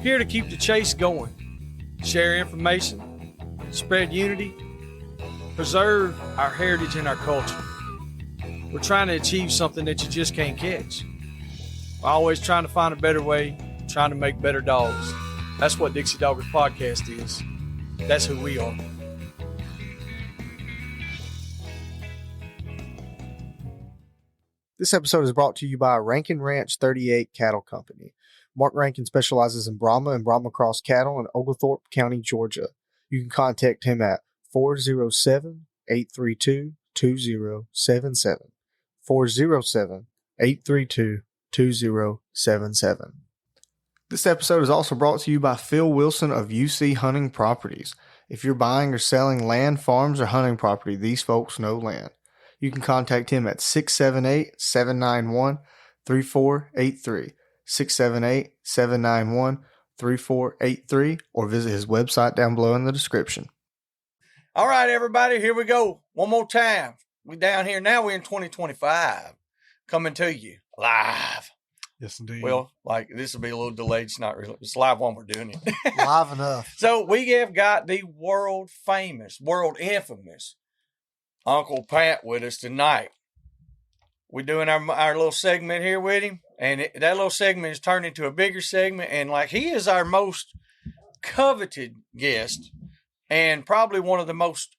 Here to keep the chase going, share information, spread unity, preserve our heritage and our culture. We're trying to achieve something that you just can't catch. We're always trying to find a better way, trying to make better dogs. That's what Dixie Doggers Podcast is. That's who we are. This episode is brought to you by Rankin Ranch 38 Cattle Company. Marc Rankin specializes in Brahma and Brahma Cross cattle in Oglethorpe County, Georgia. You can contact him at 407-832-2077. 407-832-2077. This episode is also brought to you by Phil Wilson of UC Hunting Properties. If you're buying or selling land, farms, or hunting property, these folks know land. You can contact him at 678-791-3483, 678-791-3483, or visit his website down below in the description. All right, everybody, here we go. One more time. We down here now. We're in 2025, coming to you live. Yes, indeed. Well, like this will be a little delayed. It's not really. It's live when we're doing it. Live enough. So we have got the world famous, world infamous Uncle Pat with us tonight. We're doing our little segment here with him, and that little segment is turned into a bigger segment. And like he is our most coveted guest, and probably one of the most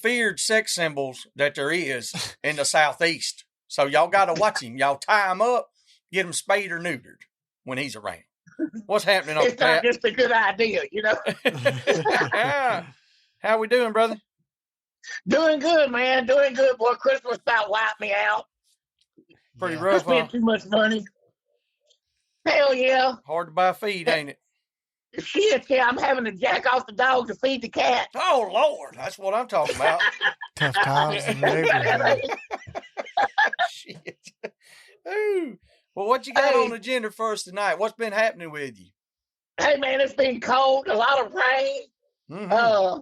feared sex symbols that there is in the Southeast. So y'all got to watch him. Y'all tie him up, get him spayed or neutered when he's around. What's happening, Uncle Pat? It's not just a good idea, you know. Yeah. How we doing, brother? Doing good, man. Doing good. Boy, Christmas about wiped me out. Pretty I rough, huh? spent too much money. Hell yeah. Hard to buy feed, ain't it? Shit, yeah, I'm having to jack off the dog to feed the cat. Oh, Lord. That's what I'm talking about. Tough times in the neighborhood. Shit. Ooh. Well, what you got on the agenda for us tonight? What's been happening with you? Hey, man, it's been cold, a lot of rain. Mm-hmm.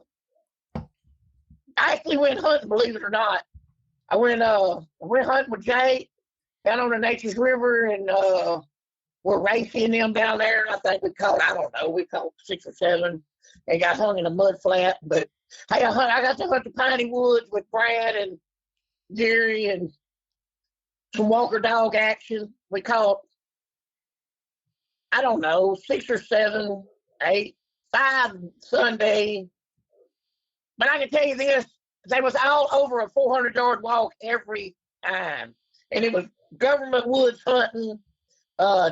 I actually went hunting, believe it or not. I went hunting with Jay down on the Nature's River, and we're racing them down there. I think we caught 6 or 7 and got hung in a mud flat. But hey, I got to hunt the Piney Woods with Brad and Jerry and some Walker dog action. We caught, 6 or 7, 8, 5 Sunday. But I can tell you this, they was all over a 400-yard walk every time. And it was government woods hunting,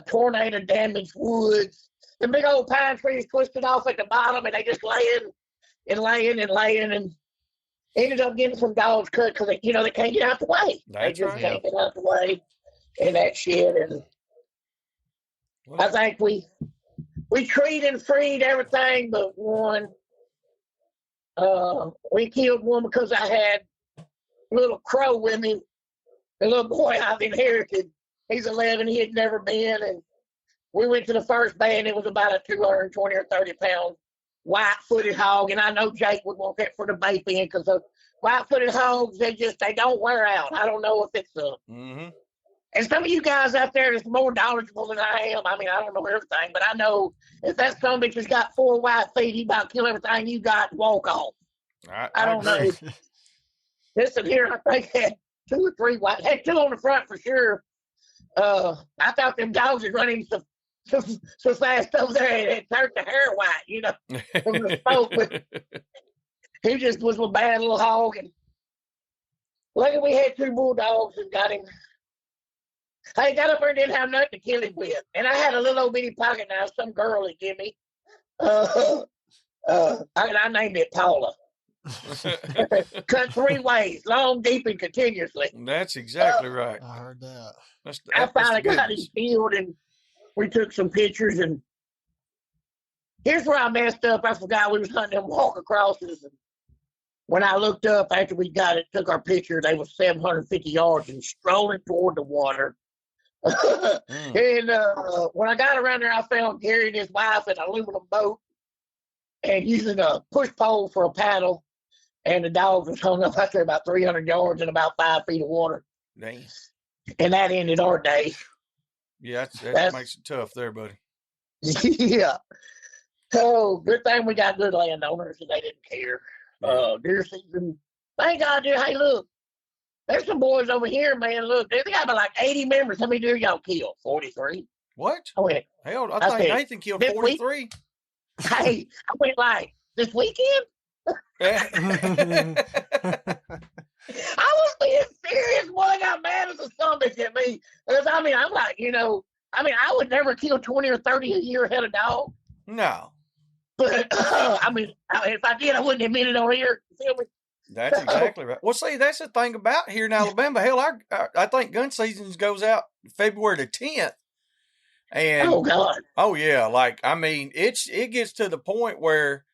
tornado damaged woods. The big old pine trees twisted off at the bottom, and they just laying and ended up getting some dogs cut because, they can't get out the way. That's they just right. can't get out the way and that shit. And I think we treed and freed everything but one. We killed one because I had a little crow with me. The little boy I've inherited. He's 11. He had never been. And we went to the first band. It was about a 220 or 30 pound white-footed hog. And I know Jake would want that for the bait bin because the white-footed hogs, they don't wear out. I don't know if it's Mm-hmm. And some of you guys out there is more knowledgeable than I am. I mean, I don't know everything, but I know if that son bitch has got 4 white feet, he about kill everything you got and walk off. I don't know. This one here, I think, had 2 or 3 white. Had 2 on the front for sure. I thought them dogs would run him so fast over there it turned the hair white, from the smoke. But he just was a bad little hog. And luckily we had 2 bulldogs and got him. I got up there and didn't have nothing to kill him with. And I had a little old bitty pocket knife some girl had given me. I named it Paula. Cut 3 ways, long, deep, and continuously. That's exactly right. I heard that. I finally got him killed, and we took some pictures. And here's where I messed up. I forgot we was hunting them walk acrosses. And when I looked up after we got it, took our picture, they was 750 yards and strolling toward the water. And when I got around there, I found Gary and his wife in an aluminum boat and using a push pole for a paddle. And the dog was hung up out there about 300 yards in about 5 feet of water. Nice. And that ended our day. Yeah, that makes it tough there, buddy. Yeah. So good thing we got good landowners and they didn't care. Deer season. Thank God, dear. Hey, look, there's some boys over here, man. Look, they got about like 80 members. How many deer y'all killed? 43. What? I went. Hell, I think Nathan killed 43. Hey, I went like this weekend. I was being serious. Boy, I got mad as a son bitch at me. Because I'm like, I would never kill 20 or 30 a year head of dog. No. But if I did, I wouldn't admit it on here. You feel me? That's exactly right. Well, see, that's the thing about here in Alabama. Hell, I think gun season goes out February the 10th. And oh God. Oh yeah, it gets to the point where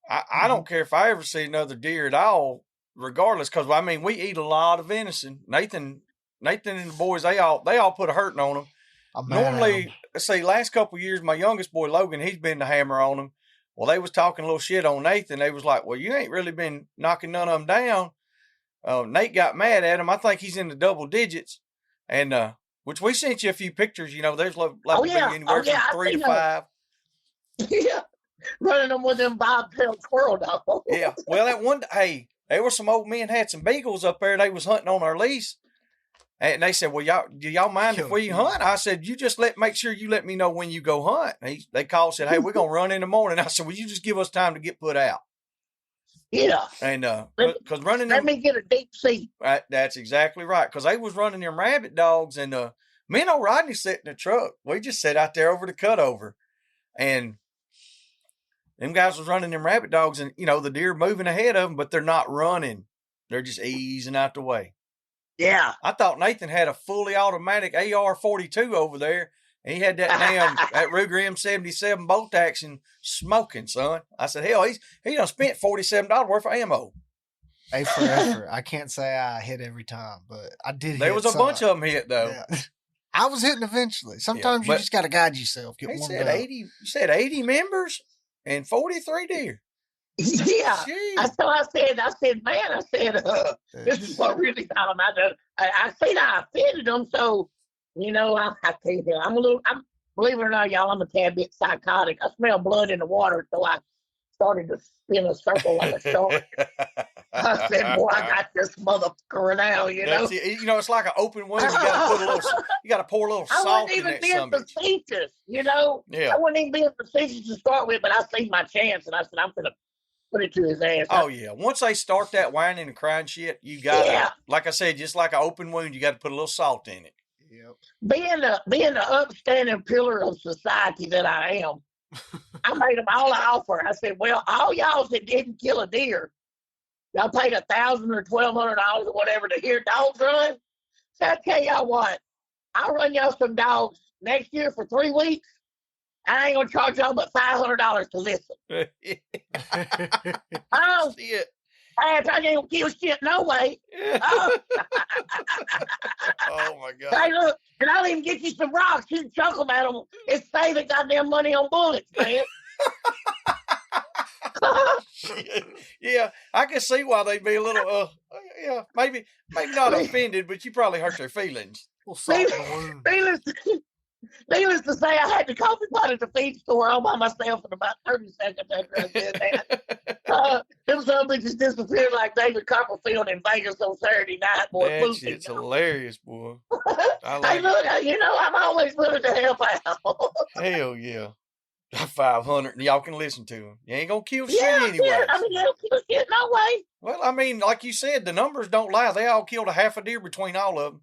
I don't care if I ever see another deer at all, regardless, because we eat a lot of venison. Nathan and the boys, they all put a hurting on them. Normally, say last couple of years, my youngest boy Logan, he's been the hammer on them. Well, they was talking a little shit on Nathan. They was like, "Well, you ain't really been knocking none of them down." Nate got mad at him. I think he's in the double digits, and which we sent you a few pictures. There's anywhere from 3 to 5. Yeah, running them with them bobtail squirrel dogs. Yeah. Well, that one, hey, there were some old men had some beagles up there. They was hunting on our lease. And they said, "Well, do y'all mind if we hunt?" I said, "You just make sure you let me know when you go hunt." And they called and said, "Hey, we're going to run in the morning." I said, "Well, you just give us time to get put out." Yeah. And, because running let me get a deep seat. That's exactly right. Because they was running them rabbit dogs and, me and old Rodney sat in the truck. We just sat out there over the cutover. And them guys was running them rabbit dogs and, the deer moving ahead of them, but they're not running. They're just easing out the way. Yeah. I thought Nathan had a fully automatic AR-42 over there. And he had that that Ruger M77 bolt action smoking, son. I said, hell, he done spent $47 worth of ammo. A for effort. I can't say I hit every time, but I did hit. There was a bunch of them hit, though. Yeah. I was hitting eventually. Sometimes you just got to guide yourself. Get one said 80. You said 80 members and 43 deer. Yeah. Jeez. So I said, man, this is what really got them out there. I seen I offended them, so, I can't tell. Believe it or not, y'all, I'm a tad bit psychotic. I smell blood in the water, so I started to spin a circle like a shark. I said, boy, I got this motherfucker now, it's like an open wound. You got to pour a little salt in that I wasn't even being facetious, Yeah. I wasn't even being facetious to start with, but I seen my chance, and I said, I'm going to put it to his ass. Oh, yeah. Once they start that whining and crying shit, you got to, like I said, just like an open wound, you got to put a little salt in it. Yep. Being the upstanding pillar of society that I am, I made them all an offer. I said, well, all y'all that didn't kill a deer, y'all paid $1,000 or $1,200 or whatever to hear dogs run. So I tell y'all what, I'll run y'all some dogs next year for 3 weeks. I ain't gonna charge y'all but $500 to listen. Shit. I ain't gonna kill shit no way. Oh my God! Hey, look, and I'll even get you some rocks. You can chuck them at them. It's saving goddamn money on bullets, man. Yeah, I can see why they'd be a little, maybe not offended, but you probably hurt their feelings. Needless to say, I had the coffee pot at the feed store all by myself in about 30 seconds after I did that. Them some bitches disappeared like David Copperfield in Vegas on Saturday night, boy. That shit's hilarious, boy. Hey, look, I'm always willing to help out. Hell yeah. 500, and y'all can listen to them. You ain't gonna kill shit anyway. Yeah, you don't kill shit no way. Well, like you said, the numbers don't lie. They all killed a half a deer between all of them.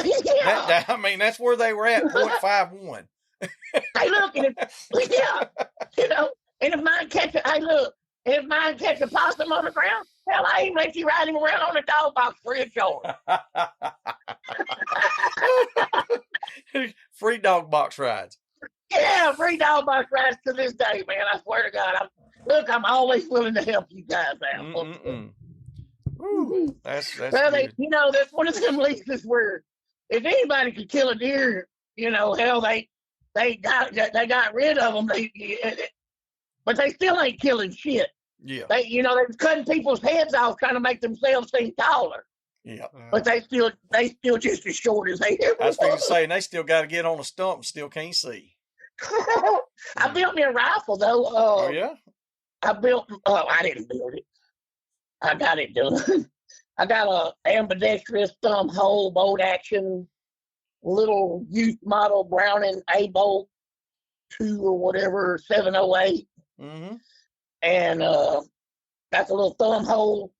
Yeah. That's where they were at, 0.51. Hey, look, and if mine catch a possum on the ground, hell, I ain't let you ride him around on the dog box free of charge. Free dog box rides. Yeah, free dog box rides to this day, man. I swear to God, I'm always willing to help you guys out. That's well, good. That's one of them leases where if anybody could kill a deer, hell, they got rid of them. But they still ain't killing shit. Yeah. They're cutting people's heads off trying to make themselves seem taller. Yeah. But they still just as short as they ever I was going to say, and they still got to get on a stump and still can't see. I built me a rifle though. Oh yeah. I built. I didn't build it. I got it done. I got a ambidextrous thumb hole bolt action little youth model Browning A bolt 2 or whatever 708, and that's a little thumb hole.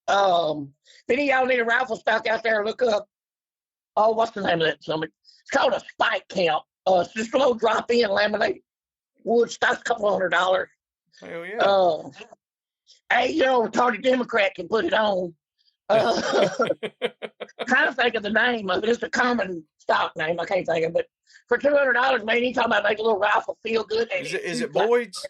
If any of y'all need a rifle stock out there, look up. Oh, what's the name of that summit? It's called a spike camp. It's just a little drop-in laminated wood stock, $200. Hell yeah. Hey, retarded Democrat can put it on. Trying to think of the name of it. It's a common stock name. I can't think of it. For $200, man, you talking about make a little rifle feel good. Is it Boyd's?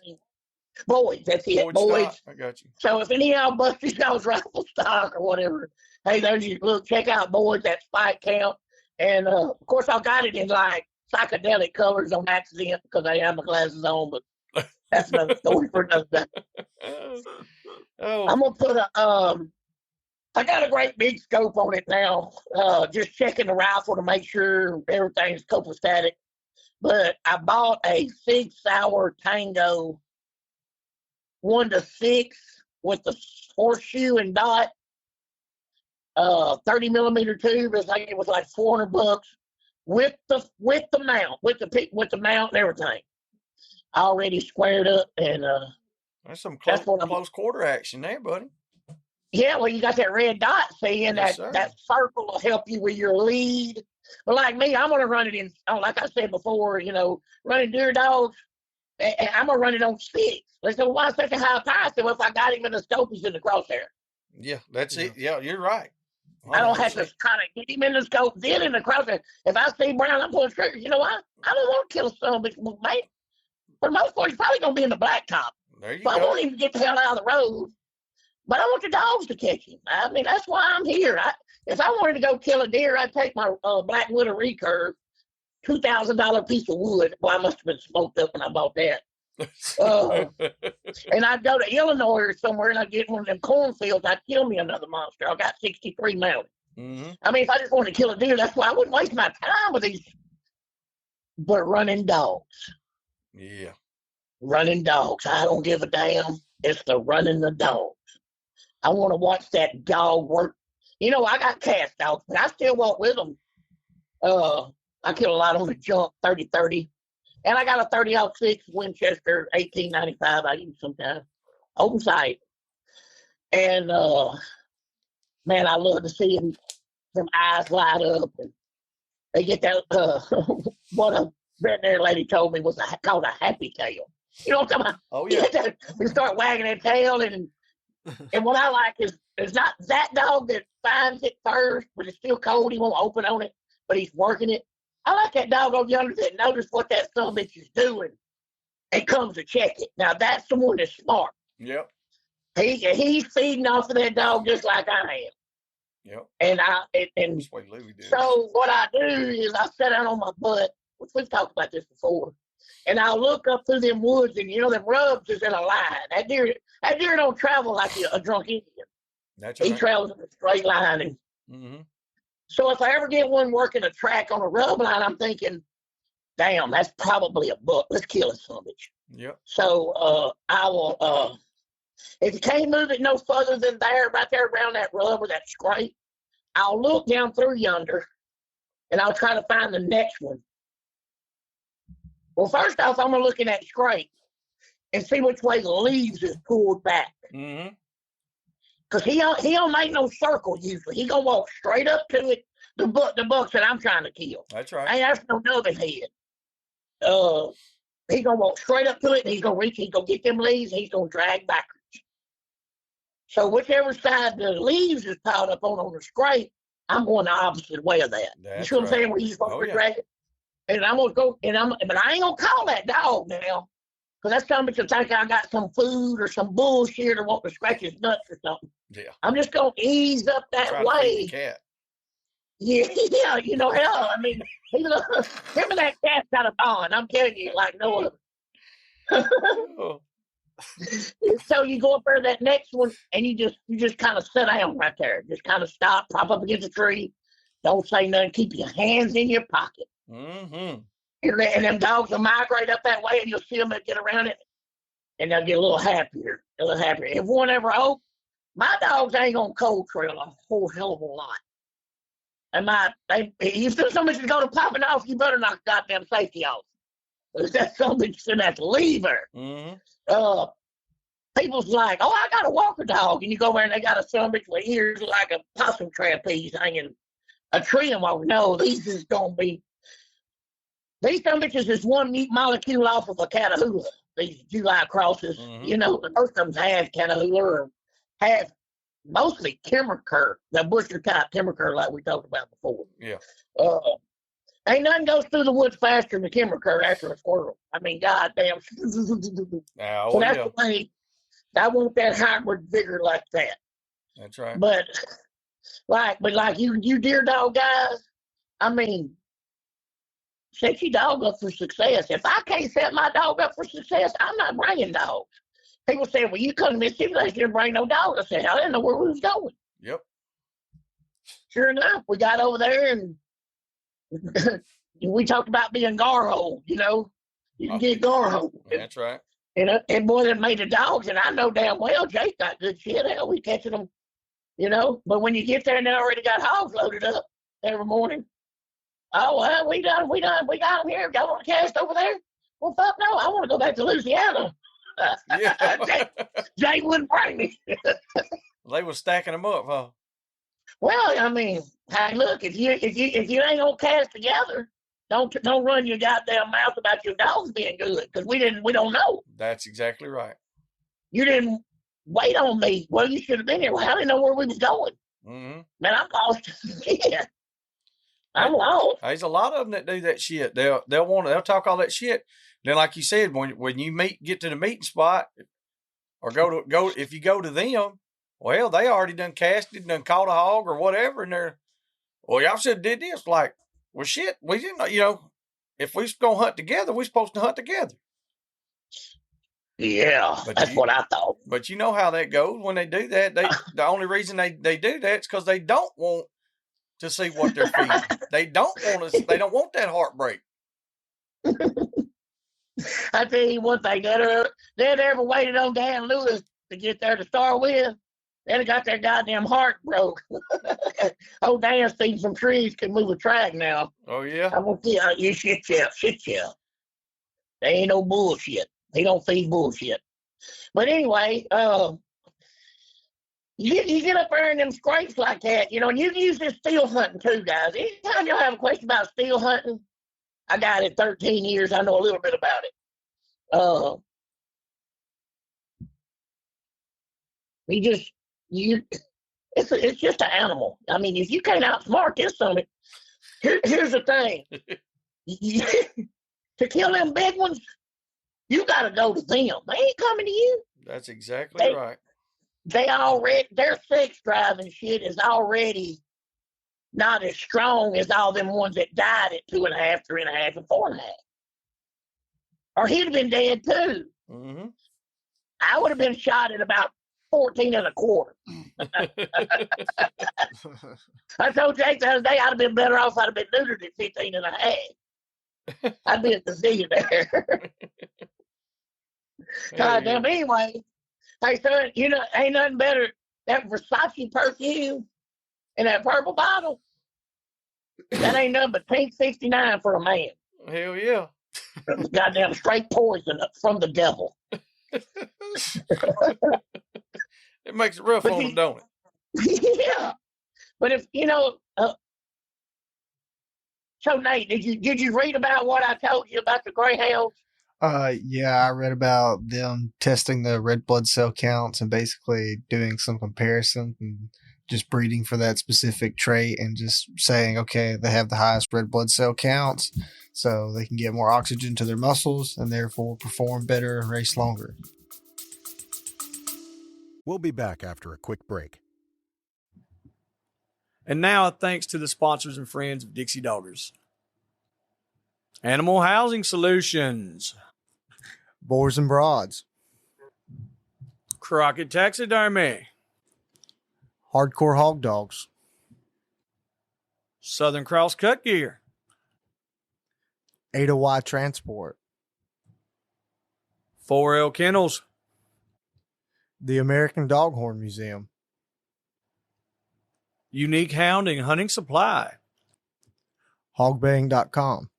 Boyd's, that's it. Boyd's. I got you. So if any of y'all busted y'all's rifle stock or whatever, hey, there's you look. Check out Boyd's, that spike camp. And of course, I got it in like psychedelic colors on accident because I have my glasses on. But that's another story for another day. I'm gonna put I got a great big scope on it now. Just checking the rifle to make sure everything's copacetic. But I bought a Sig Sauer Tango 1-6 with the horseshoe and dot, 30 millimeter tube. I think it was like $400 with the mount, with the mount and everything. Already squared up, and that's some close quarter action there, buddy. Yeah, well, you got that red dot, see, and yes, that circle will help you with your lead. But like me, I'm going to run it in, like I said before, running deer dogs, and I'm going to run it on 6. They said, well, why such a high price? Well, if I got him in the scope, he's in the crosshair. Yeah, that's it. Yeah, you're right. 100%. I don't have to kind of get him in the scope, then in the crosshair. If I see brown, I'm pulling trigger. You know what? I don't want to kill a son of a bitch, mate. For the most part, he's probably going to be in the blacktop. There you go. I want him to get the hell out of the road. But I want the dogs to catch him. I mean, that's why I'm here. If I wanted to go kill a deer, I'd take my Black Widow recurve, $2,000 piece of wood. Well, I must have been smoked up when I bought that. And I'd go to Illinois or somewhere, and I'd get one of them cornfields. I'd kill me another monster. I got 63 mounted. I mean, if I just wanted to kill a deer, that's why I wouldn't waste my time with these. But running dogs. Yeah. Running dogs. I don't give a damn. It's the running the dogs. I want to watch that dog work. I got cast dogs, but I still walk with them. I kill a lot on the jump, 30-30. And I got a 30-06 Winchester 1895 I use sometimes. Open sight. And, man, I love to see them eyes light up. And they get that, what a veterinary lady told me was called a happy tail. You know what I'm talking about? Oh, yeah. You start wagging that tail, and what I like is not that dog that finds it first, but it's still cold. He won't open on it, but he's working it. I like that dog over yonder that notice what that son of a bitch is doing and comes to check it. Now, that's the one that's smart. Yep. He's feeding off of that dog just like I am. Yep. And so what I do is I sit down on my butt, which we've talked about this before, and I'll look up through them woods, and them rubs is in a line. That deer don't travel like a drunk Indian. That's right. He travels in a straight line. So if I ever get one working a track on a rub line, I'm thinking, damn, that's probably a buck. Let's kill it, son of a bitch. Yep. So I will, if you can't move it no further than there, right there around that rub or that scrape, I'll look down through yonder, and I'll try to find the next one. Well, first off, I'm going to look in that scrape and see which way the leaves is pulled back. Because he don't make no circle usually. He going to walk straight up to it, the bucks that I'm trying to kill. That's right. Ain't that's no nubbin head. He going to walk straight up to it, and he's going to reach, he's going to get them leaves, and he's going to drag backwards. So whichever side the leaves is piled up on the scrape, I'm going the opposite way of that. That's you see what I'm saying? Where he's supposed to drag it. And I'm going to go, but I ain't going to call that dog now. Because that's something to think I got some food or some bullshit or want to scratch his nuts or something. Yeah. I'm just going to ease up that way. Cat. Yeah, hell, I mean, him and that cat's got a bond. I'm telling you, like no other. So you go up there to that next one, and you just kind of sit down right there. Just kind of stop, prop up against a tree. Don't say nothing. Keep your hands in your pocket. And them dogs will migrate up that way, and you'll see them get around it, and they'll get a little happier. If one ever my dogs ain't gonna cold trail a whole hell of a lot. And you feel somebody's going to popping off, you better knock goddamn safety off. That's something you shouldn't have to leave her. Mm-hmm. People's like, oh, I got a walker dog, and you go there and they got a son bitch with ears like a possum trapeze hanging a tree and walk. No, these son bitches is one neat molecule off of a Catahoula. These July crosses, Mm-hmm. Most of them have Catahoula or have mostly Kimmerker, the busher type Kimmerker like we talked about before. Yeah. Ain't nothing goes through the woods faster than Kimmerker after a squirrel. I mean, goddamn. So that's the way. I want that hybrid vigor like that. That's right. But like you deer dog guys, I mean, set your dog up for success. If I can't set my dog up for success, I'm not bringing dogs. People say, well, you come to Mississippi, they didn't bring no dogs. I said, I didn't know where we was going. Yep. Sure enough, we got over there and we talked about being gar-hole, You can get gar-hole. That's right. And boy, that made the dogs, and I know damn well Jake got good shit. Hell, we catching them, But when you get there and they already got hogs loaded up every morning, oh, well, we got them here. Y'all want to cast over there? Well, fuck no, I want to go back to Louisiana. Yeah. Jake wouldn't bring me. They were stacking them up, huh? Well, I mean, hey, look, if you ain't gonna cast together, don't run your goddamn mouth about your dogs being good, because we don't know. That's exactly right. You didn't wait on me. Well, you should have been here. Well, I didn't know where we was going. Mm-hmm. Man, I'm lost. Yeah. I'm lost. There's a lot of them that do that shit. They'll talk all that shit. Then, like you said, when you get to the meeting spot, or if you go to them, well, they already done casted, done caught a hog or whatever, and they're, well, y'all should have did this. Like, well, shit, we didn't, if we're gonna hunt together, we're supposed to hunt together. Yeah, that's what I thought. But you know how that goes when they do that. The only reason they do that is because they don't want to see what they're feeding. They don't want that heartbreak. I tell you one thing, they'd ever waited on Dan Lewis to get there to start with, they'd have got their goddamn heart broke. Oh, Dan's feeding some trees, can move a track now. Oh, yeah? I'm going to tell you, shit. There ain't no bullshit. He don't feed bullshit. But anyway, you get up there in them scrapes like that, and you can use this steel hunting too, guys. Anytime y'all have a question about steel hunting, I got it 13 years. I know a little bit about it. It's just an animal. I mean, if you can't outsmart this summit, here's the thing. To kill them big ones, you got to go to them. They ain't coming to you. That's exactly right. Their sex drive and shit is already not as strong as all them ones that died at 2.5, 3.5, and 4.5. Or he'd have been dead too. Mm-hmm. I would have been shot at about 14.25. I told Jake the other day I'd have been better off. I'd have been neutered at 15.5. I'd be at the zillion there. God damn. Anyway, hey son, ain't nothing better. That Versace perfume in that purple bottle, that ain't nothing but pink 69 for a man. Hell yeah. Goddamn straight poison from the devil. It makes it rough on them, don't it? Yeah. But if so Nate, did you read about what I told you about the greyhounds? Yeah, I read about them testing the red blood cell counts and basically doing some comparison and just breeding for that specific trait and just saying, okay, they have the highest red blood cell counts, so they can get more oxygen to their muscles and therefore perform better and race longer. We'll be back after a quick break. And now, thanks to the sponsors and friends of Dixie Doggers. Animal Housing Solutions. Boars N Broads. Crockett Taxidermy. Hardcore Hog Dogs. Southern Cross Cut Gear. Ada Y Transport, 4L Kennels, the American Doghorn Museum, Unique Hound and Hunting Supply, hogbaying.com,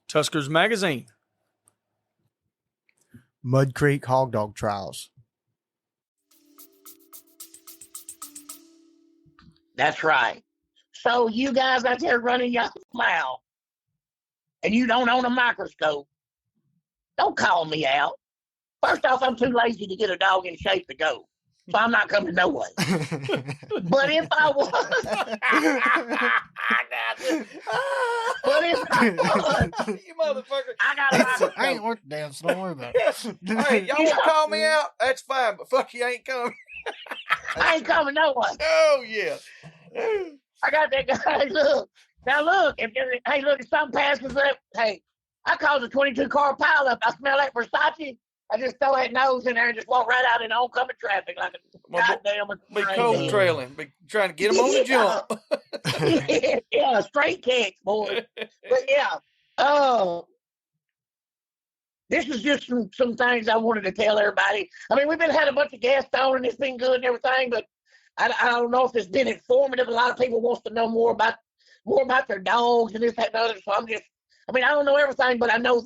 Tuskers Magazine, Mud Creek Hog Dog Trials. That's right. So you guys out there running your mouth and you don't own a microscope, don't call me out. First off, I'm too lazy to get a dog in shape to go, so I'm not coming no way. But if I was, but if I was, you motherfucker, I got a microscope. I ain't worth the damn, so don't worry about it. Hey, y'all want to call me out? That's fine, but fuck you ain't coming. I ain't coming no way. Oh yeah. I got that guy. Look, now look. If something passes up, hey, I cause a 22 car pileup. I smell that Versace. I just throw that nose in there and just walk right out in oncoming traffic like a goddamn. Be cold trailing. Be trying to get them on the jump. Yeah, straight kicks, boy. But yeah, this is just some things I wanted to tell everybody. I mean, we've had a bunch of guests on and it's been good and everything, but I don't know if it's been informative. A lot of people wants to know more about their dogs and this, that, and the other. So I don't know everything, but I know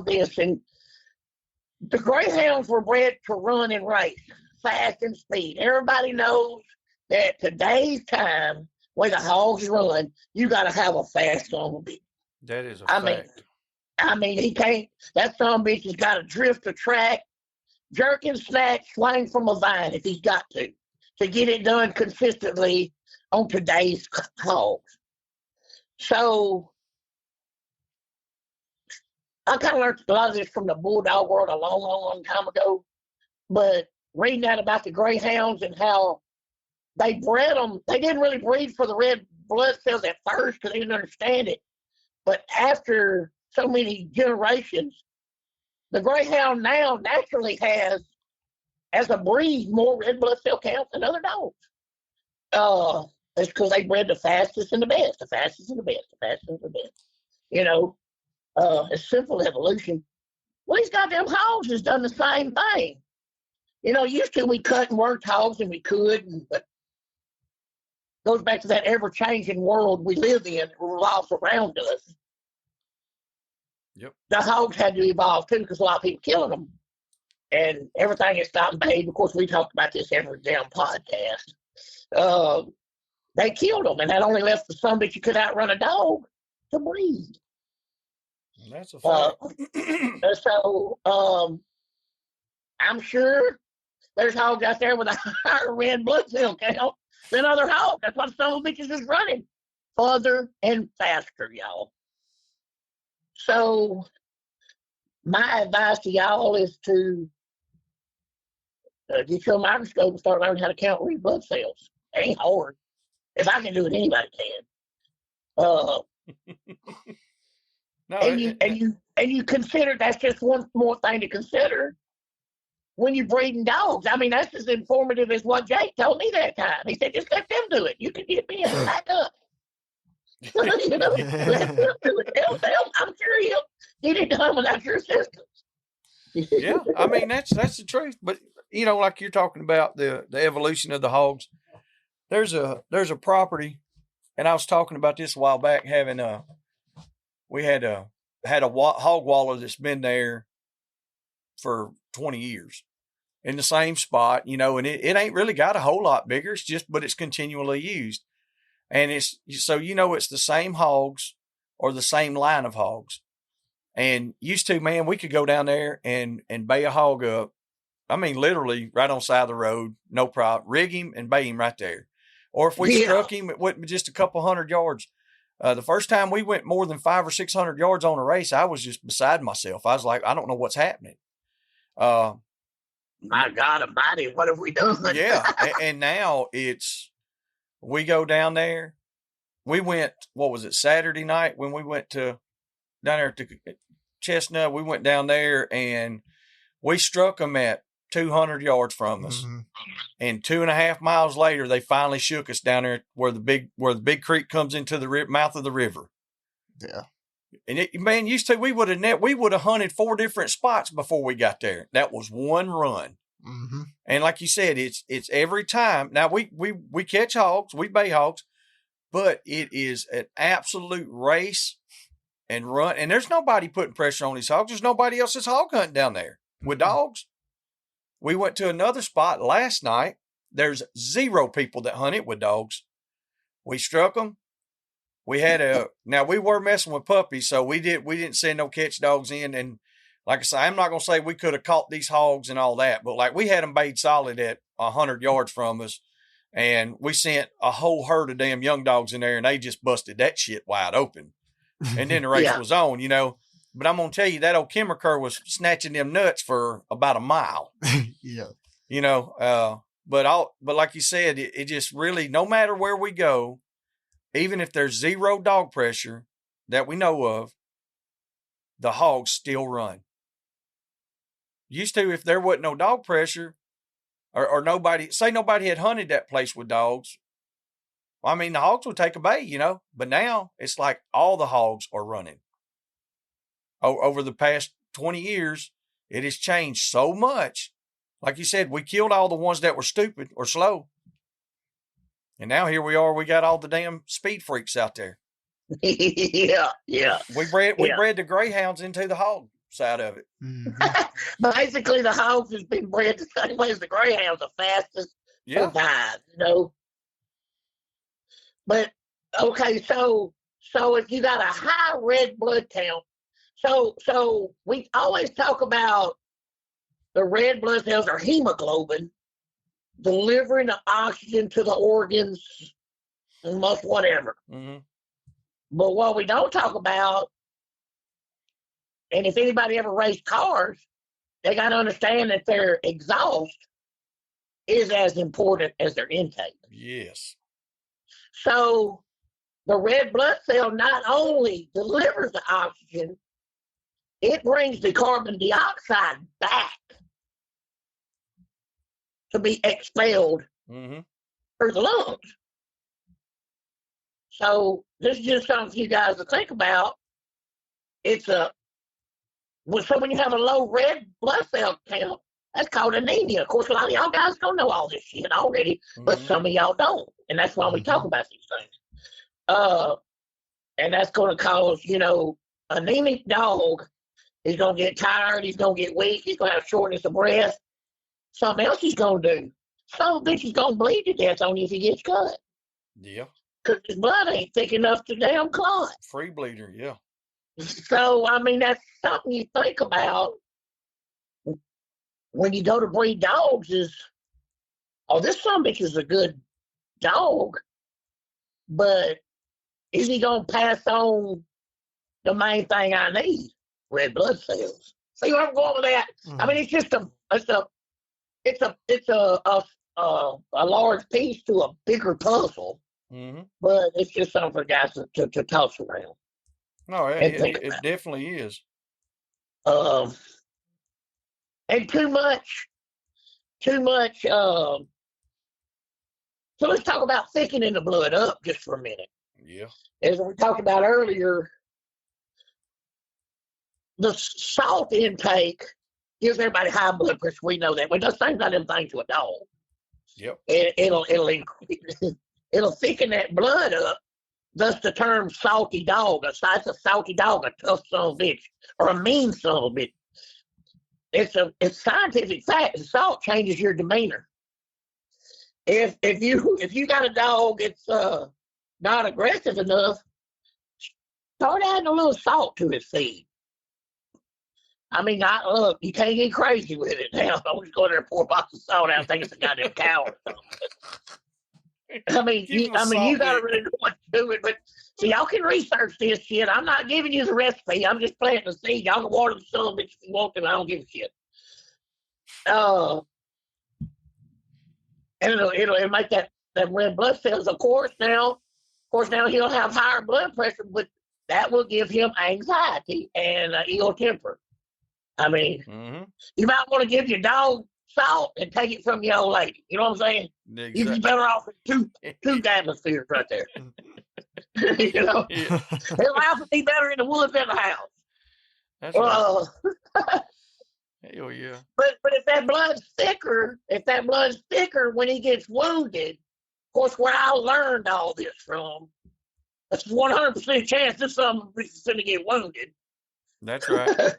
this. And the greyhounds were bred to run and race, fast and speed. Everybody knows that today's time, where the hogs run, you got to have a fast son of a bitch. That is a fact. I mean, he can't. That son of a bitch has got to drift a track, jerk and snatch, swing from a vine if he's got to get it done consistently on today's hogs. So I kind of learned a lot of this from the bulldog world a long, long, long time ago. But reading that about the greyhounds and how they bred them, they didn't really breed for the red blood cells at first because they didn't understand it. But after so many generations, the greyhound now naturally has, as a breed, more red blood cell counts than other dogs. It's because they bred the fastest and the best, the fastest and the best, the fastest and the best. You know, it's simple evolution. Well, these goddamn hogs has done the same thing. You know, used to we cut and worked hogs and we could, but goes back to that ever-changing world we live in, revolves around us. Yep. The hogs had to evolve too because a lot of people killing them. And everything is stopped and paid. Of course, we talked about this every damn podcast. They killed them, and that only left the son that you could outrun a dog to breed. That's a fact. I'm sure there's hogs out there with a higher red blood cell count than other hogs. That's why some of the bitches is running further and faster, y'all. So my advice to y'all is to get your microscope and start learning how to count red blood cells. It ain't hard. If I can do it, anybody can. And you consider that's just one more thing to consider when you're breeding dogs. I mean, that's as informative as what Jake told me that time. He said, just let them do it. You can get me and back up. You know, let them do it. I'm sure he'll get it done without your assistance. Yeah, I mean that's the truth. But you know, like you're talking about the evolution of the hogs. There's a property, and I was talking about this a while back. We had a hog waller that's been there for 20 years in the same spot, you know, and it ain't really got a whole lot bigger. But it's continually used, and it's so you know it's the same hogs or the same line of hogs. And used to, man, we could go down there and bay a hog up. I mean, literally right on the side of the road, no problem. Rig him and bay him right there. Or if we struck him, it wouldn't be just a couple 100 yards. The first time we went more than 500 or 600 yards on a race, I was just beside myself. I was like, I don't know what's happening. My God Almighty, what have we done? Yeah, and now we go down there. We went, what was it, Saturday night when we went down there to Chestnut. We went down there and we struck them at 200 yards from us. Mm-hmm. And 2.5 miles later, they finally shook us down there where the big creek comes into the mouth of the river. Yeah. And man, used to we would have hunted 4 different spots before we got there. That was one run. Mm-hmm. And like you said, it's every time. Now we catch hogs, we bay hogs, but it is an absolute race and run. And there's nobody putting pressure on these hogs. There's nobody else that's hog hunting down there with dogs. We went to another spot last night. There's 0 people that hunt it with dogs. We struck them. We had now we were messing with puppies, so we didn't send no catch dogs in. And like I say, I'm not going to say we could have caught these hogs and all that, but like we had them bayed solid at 100 yards from us, and we sent a whole herd of damn young dogs in there, and they just busted that shit wide open. And then the race was on, But I'm going to tell you, that old Kimmerker was snatching them nuts for about a mile. Yeah. But like you said, it just really, no matter where we go, even if there's 0 dog pressure that we know of, the hogs still run. Used to, if there wasn't no dog pressure, or nobody had hunted that place with dogs, I mean, the hogs would take a bay, But now it's like all the hogs are running. Over the past 20 years, it has changed so much. Like you said, we killed all the ones that were stupid or slow. And now here we are, we got all the damn speed freaks out there. Yeah. We bred the greyhounds into the hog side of it. Mm-hmm. Basically, the hogs has been bred the same way as the greyhounds, the fastest survive, But, okay, so if you got a high red blood count, so we always talk about the red blood cells or hemoglobin delivering the oxygen to the organs and most whatever. Mm-hmm. But what we don't talk about, and if anybody ever raced cars, they got to understand that their exhaust is as important as their intake. Yes. So the red blood cell not only delivers the oxygen, it brings the carbon dioxide back to be expelled through the lungs. So this is just something for you guys to think about. So when you have a low red blood cell count, that's called anemia. Of course, a lot of y'all guys don't know all this shit already, but some of y'all don't. And that's why we talk about these things. And that's going to cause, anemic dog is going to get tired. He's going to get weak. He's going to have shortness of breath. Something else he's going to do. Some bitch is going to bleed to death on you if he gets cut. Yeah. Because his blood ain't thick enough to damn clot. Free bleeder, yeah. So, I mean, that's something you think about when you go to breed dogs is, this son bitch is a good dog, but is he going to pass on the main thing I need? Red blood cells. See where I'm going with that? I mean, it's just a large piece to a bigger puzzle, but it's just something for guys to toss around. No, it definitely is. And too much. So let's talk about thickening the blood up just for a minute. Yeah. As we talked about earlier, the salt intake gives everybody high blood pressure. We know that. But the same kind of thing to a dog. Yep. It'll thicken that blood up. Thus the term salty dog. That's a salty dog, a tough son of a bitch, or a mean son of a bitch. It's scientific fact. The salt changes your demeanor. If you got a dog that's not aggressive enough, start adding a little salt to his feed. I mean, look, you can't get crazy with it now. Don't just go there and pour a box of salt out and think it's a goddamn cow or something. I mean, you got to really know what to do with it. But so y'all can research this shit. I'm not giving you the recipe. I'm just planting the seed. Y'all can water the son if you want to. I don't give a shit. And it'll make that red blood cells. Of course, now he'll have higher blood pressure, but that will give him anxiety and ill temper. I mean, you might want to give your dog salt and take it from your old lady. You know what I'm saying? Exactly. You'd be better off with two atmospheres right there. You know, Yeah. his life would be better in the woods than the house. That's right. Uh, Hell yeah. but if that blood's thicker when he gets wounded, of course, where I learned all this from, that's 100% chance this son is going to get wounded. That's right.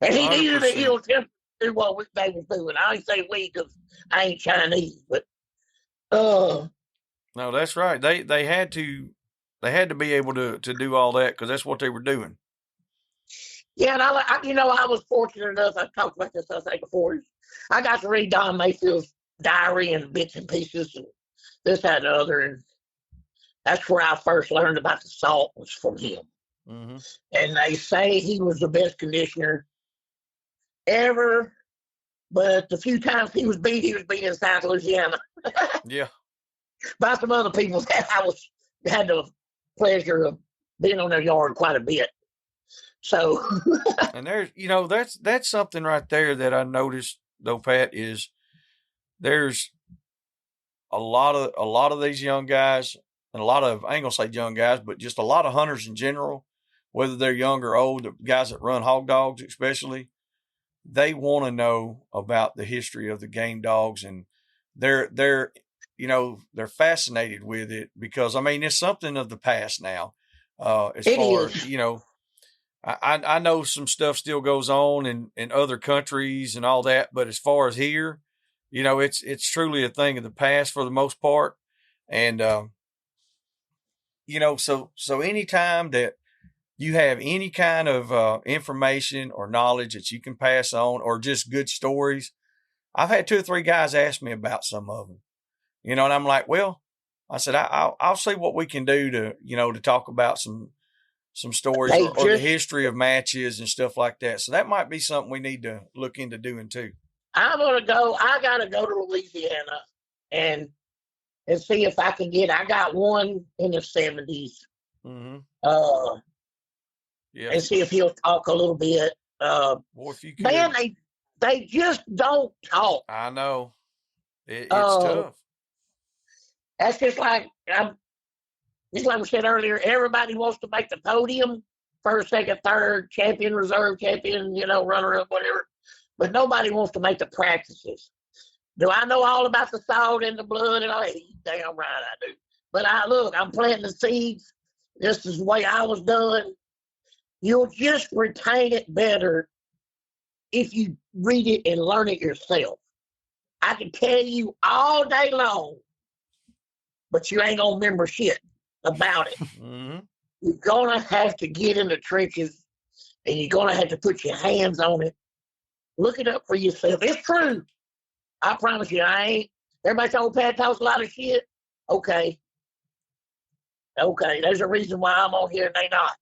And he needed an 100%. ill temper to do what they was doing. I ain't say we because I ain't Chinese, but no, that's right. They had to be able to do all that because that's what they were doing. yeah, and I was fortunate enough. I talked about this I think before. I got to read Don Mayfield's diary and bits and pieces and this, that, and the other, and that's where I first learned about the salt was from him. Mm-hmm. And they say he was the best conditioner ever, but the few times he was beat in South Louisiana. Yeah. By some other people that I had the pleasure of being on their yard quite a bit. So and there's that's something right there that I noticed though, Pat, is there's a lot of these young guys and a lot of, I ain't gonna say young guys, but just a lot of hunters in general, whether they're young or old, the guys that run hog dogs especially, they want to know about the history of the game dogs, and they're fascinated with it because I mean it's something of the past now. As far as I know some stuff still goes on in other countries and all that, but as far as here, it's truly a thing of the past for the most part. And, so anytime that you have any kind of information or knowledge that you can pass on or just good stories, I've had 2 or 3 guys ask me about some of them, and I'm like, well, I said, I'll see what we can do to talk about some stories or the history of matches and stuff like that. So that might be something we need to look into doing too. I got to go to Louisiana and see if I can I got one in the 70s. Mm-hmm. And see if he'll talk a little bit. Boy, if you could. Man, they just don't talk. I know. It's tough. That's just like we said earlier, everybody wants to make the podium, first, second, third, champion, reserve champion, runner up, whatever. But nobody wants to make the practices. Do I know all about the salt and the blood and all that? Damn right I do. But I'm planting the seeds. This is the way I was done. You'll just retain it better if you read it and learn it yourself. I can tell you all day long, but you ain't gonna remember shit about it. Mm-hmm. You're gonna have to get in the trenches and you're gonna have to put your hands on it. Look it up for yourself. It's true. I promise you, I ain't. Everybody told Pat talks a lot of shit. Okay. There's a reason why I'm on here and they not.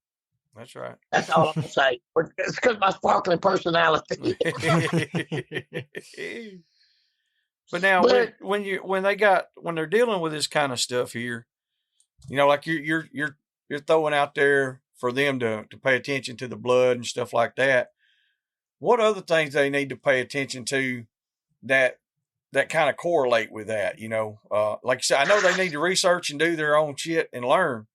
That's right. That's all I'm gonna say. It's because of my sparkling personality. But now, when they're dealing with this kind of stuff here, like you're throwing out there for them to pay attention to the blood and stuff like that. What other things they need to pay attention to that kind of correlate with that? Like you said, I know they need to research and do their own shit and learn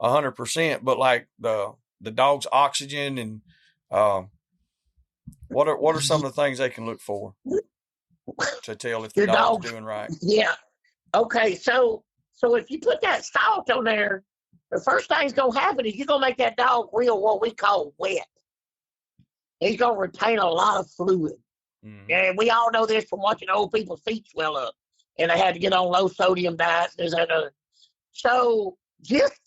100%. But like the dog's oxygen and what are some of the things they can look for to tell if the dog's doing right? Yeah. Okay. So if you put that salt on there, the first thing's gonna happen is you're gonna make that dog real what we call wet. He's gonna retain a lot of fluid. Mm-hmm. And we all know this from watching old people's feet swell up, and they had to get on low sodium diets. So just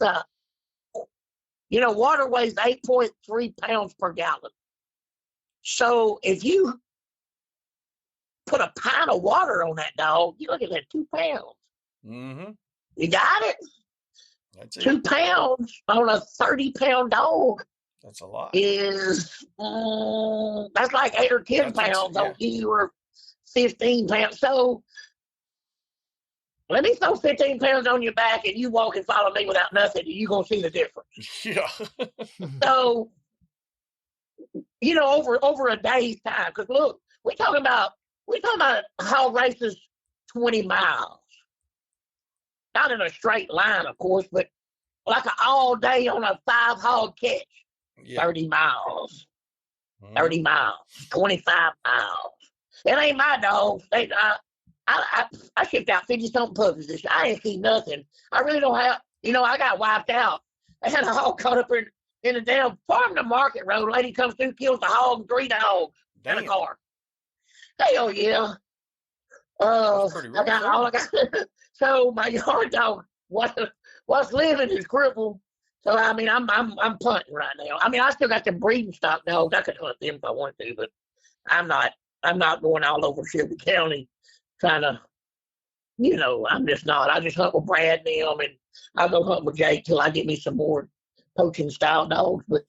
water weighs 8.3 pounds per gallon. So if you put a pint of water on that dog, you're looking at 2 pounds. Mm-hmm. You got it? That's 2 pounds on a 30-pound dog. That's a lot. That's like 8 or 10 pounds on you, or 15 pounds. So let me throw 15 pounds on your back and you walk and follow me without nothing, and you're going to see the difference. Yeah. So, over a day's time, because look, we're talking about hog races 20 miles. Not in a straight line, of course, but like an all day on a 5 hog catch. Yeah. 30 miles. 30 miles. 25 miles. It ain't my dogs. I shipped out 50-something puppies this year. I ain't seen nothing. I really don't have, I got wiped out. I had a hog caught up in the damn farm to market road. Lady comes through, kills the hog and 3 dogs in a car. Hell yeah. That's pretty rough, I got all I got. So my yard dog, what's living is crippled. So I mean, I'm punting right now. I mean, I still got the breeding stock dogs. I could hunt them if I wanted to, but I'm not going all over Shelby County trying to, I'm just not. I just hunt with Brad and them, and I go hunt with Jake till I get me some more poaching style dogs. But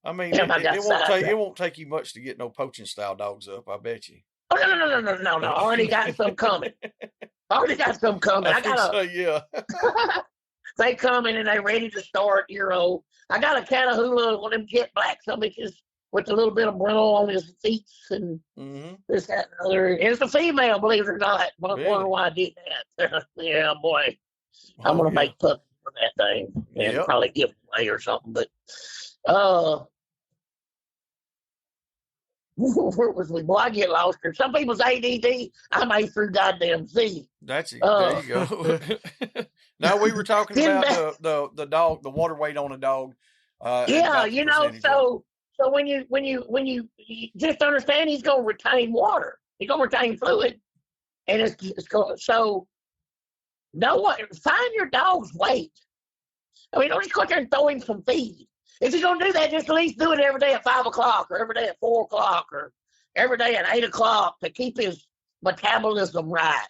I mean, it won't take you much to get no poaching style dogs up. I bet you. Oh no! I already got some coming. I got yeah. They coming and they ready to start. I got a Catahoula, one of them jet black bitches with a little bit of brown on his feet and this, that, and other. And it's a female, believe it or not. Really? I wonder why I did that. Yeah, boy. I'm gonna make puppies for that thing and probably give it away or something. But where was we? Boy, I get lost here. Some people's ADD, I'm A through goddamn Z. That's it. There you go. No, we were talking about the dog, the water weight on a dog. So when you just understand he's gonna retain water, he's gonna retain fluid, and it's going. So find your dog's weight. I mean, don't just go out there and throw him some feed. If you're going to do that, just at least do it every day at 5 o'clock or every day at 4 o'clock or every day at 8 o'clock to keep his metabolism right.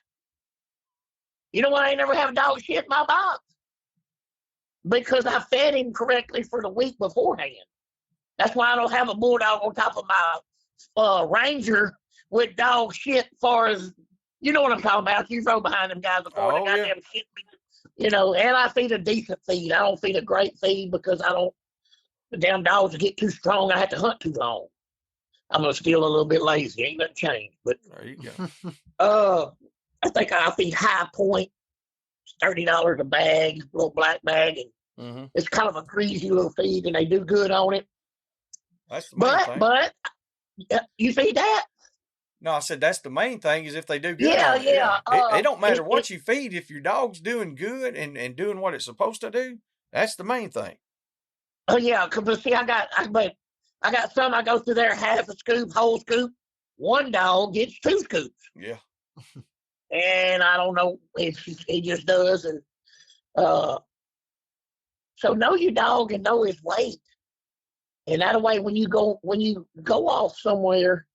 You know why I ain't never have a dog shit in my box? Because I fed him correctly for the week beforehand. That's why I don't have a bulldog on top of my Ranger with dog shit as far as, you know what I'm talking about. You throw behind them guys before they goddamn shit. And I feed a decent feed. I don't feed a great feed because the damn dogs will get too strong. I have to hunt too long. I'm going to still a little bit lazy. Ain't nothing changed. But there you go. I think I feed High Point. It's $30 a bag, little black bag. And it's kind of a greasy little feed, and they do good on it. That's the main thing. But you feed that? No, I said that's the main thing is if they do good on it. Yeah. It don't matter what you feed. If your dog's doing good and doing what it's supposed to do, that's the main thing. Oh yeah, because see, I got some. I go through there half a scoop, whole scoop. One dog gets 2 scoops. Yeah. And I don't know if he just does, and so know your dog and know his weight, and that way when you go off somewhere.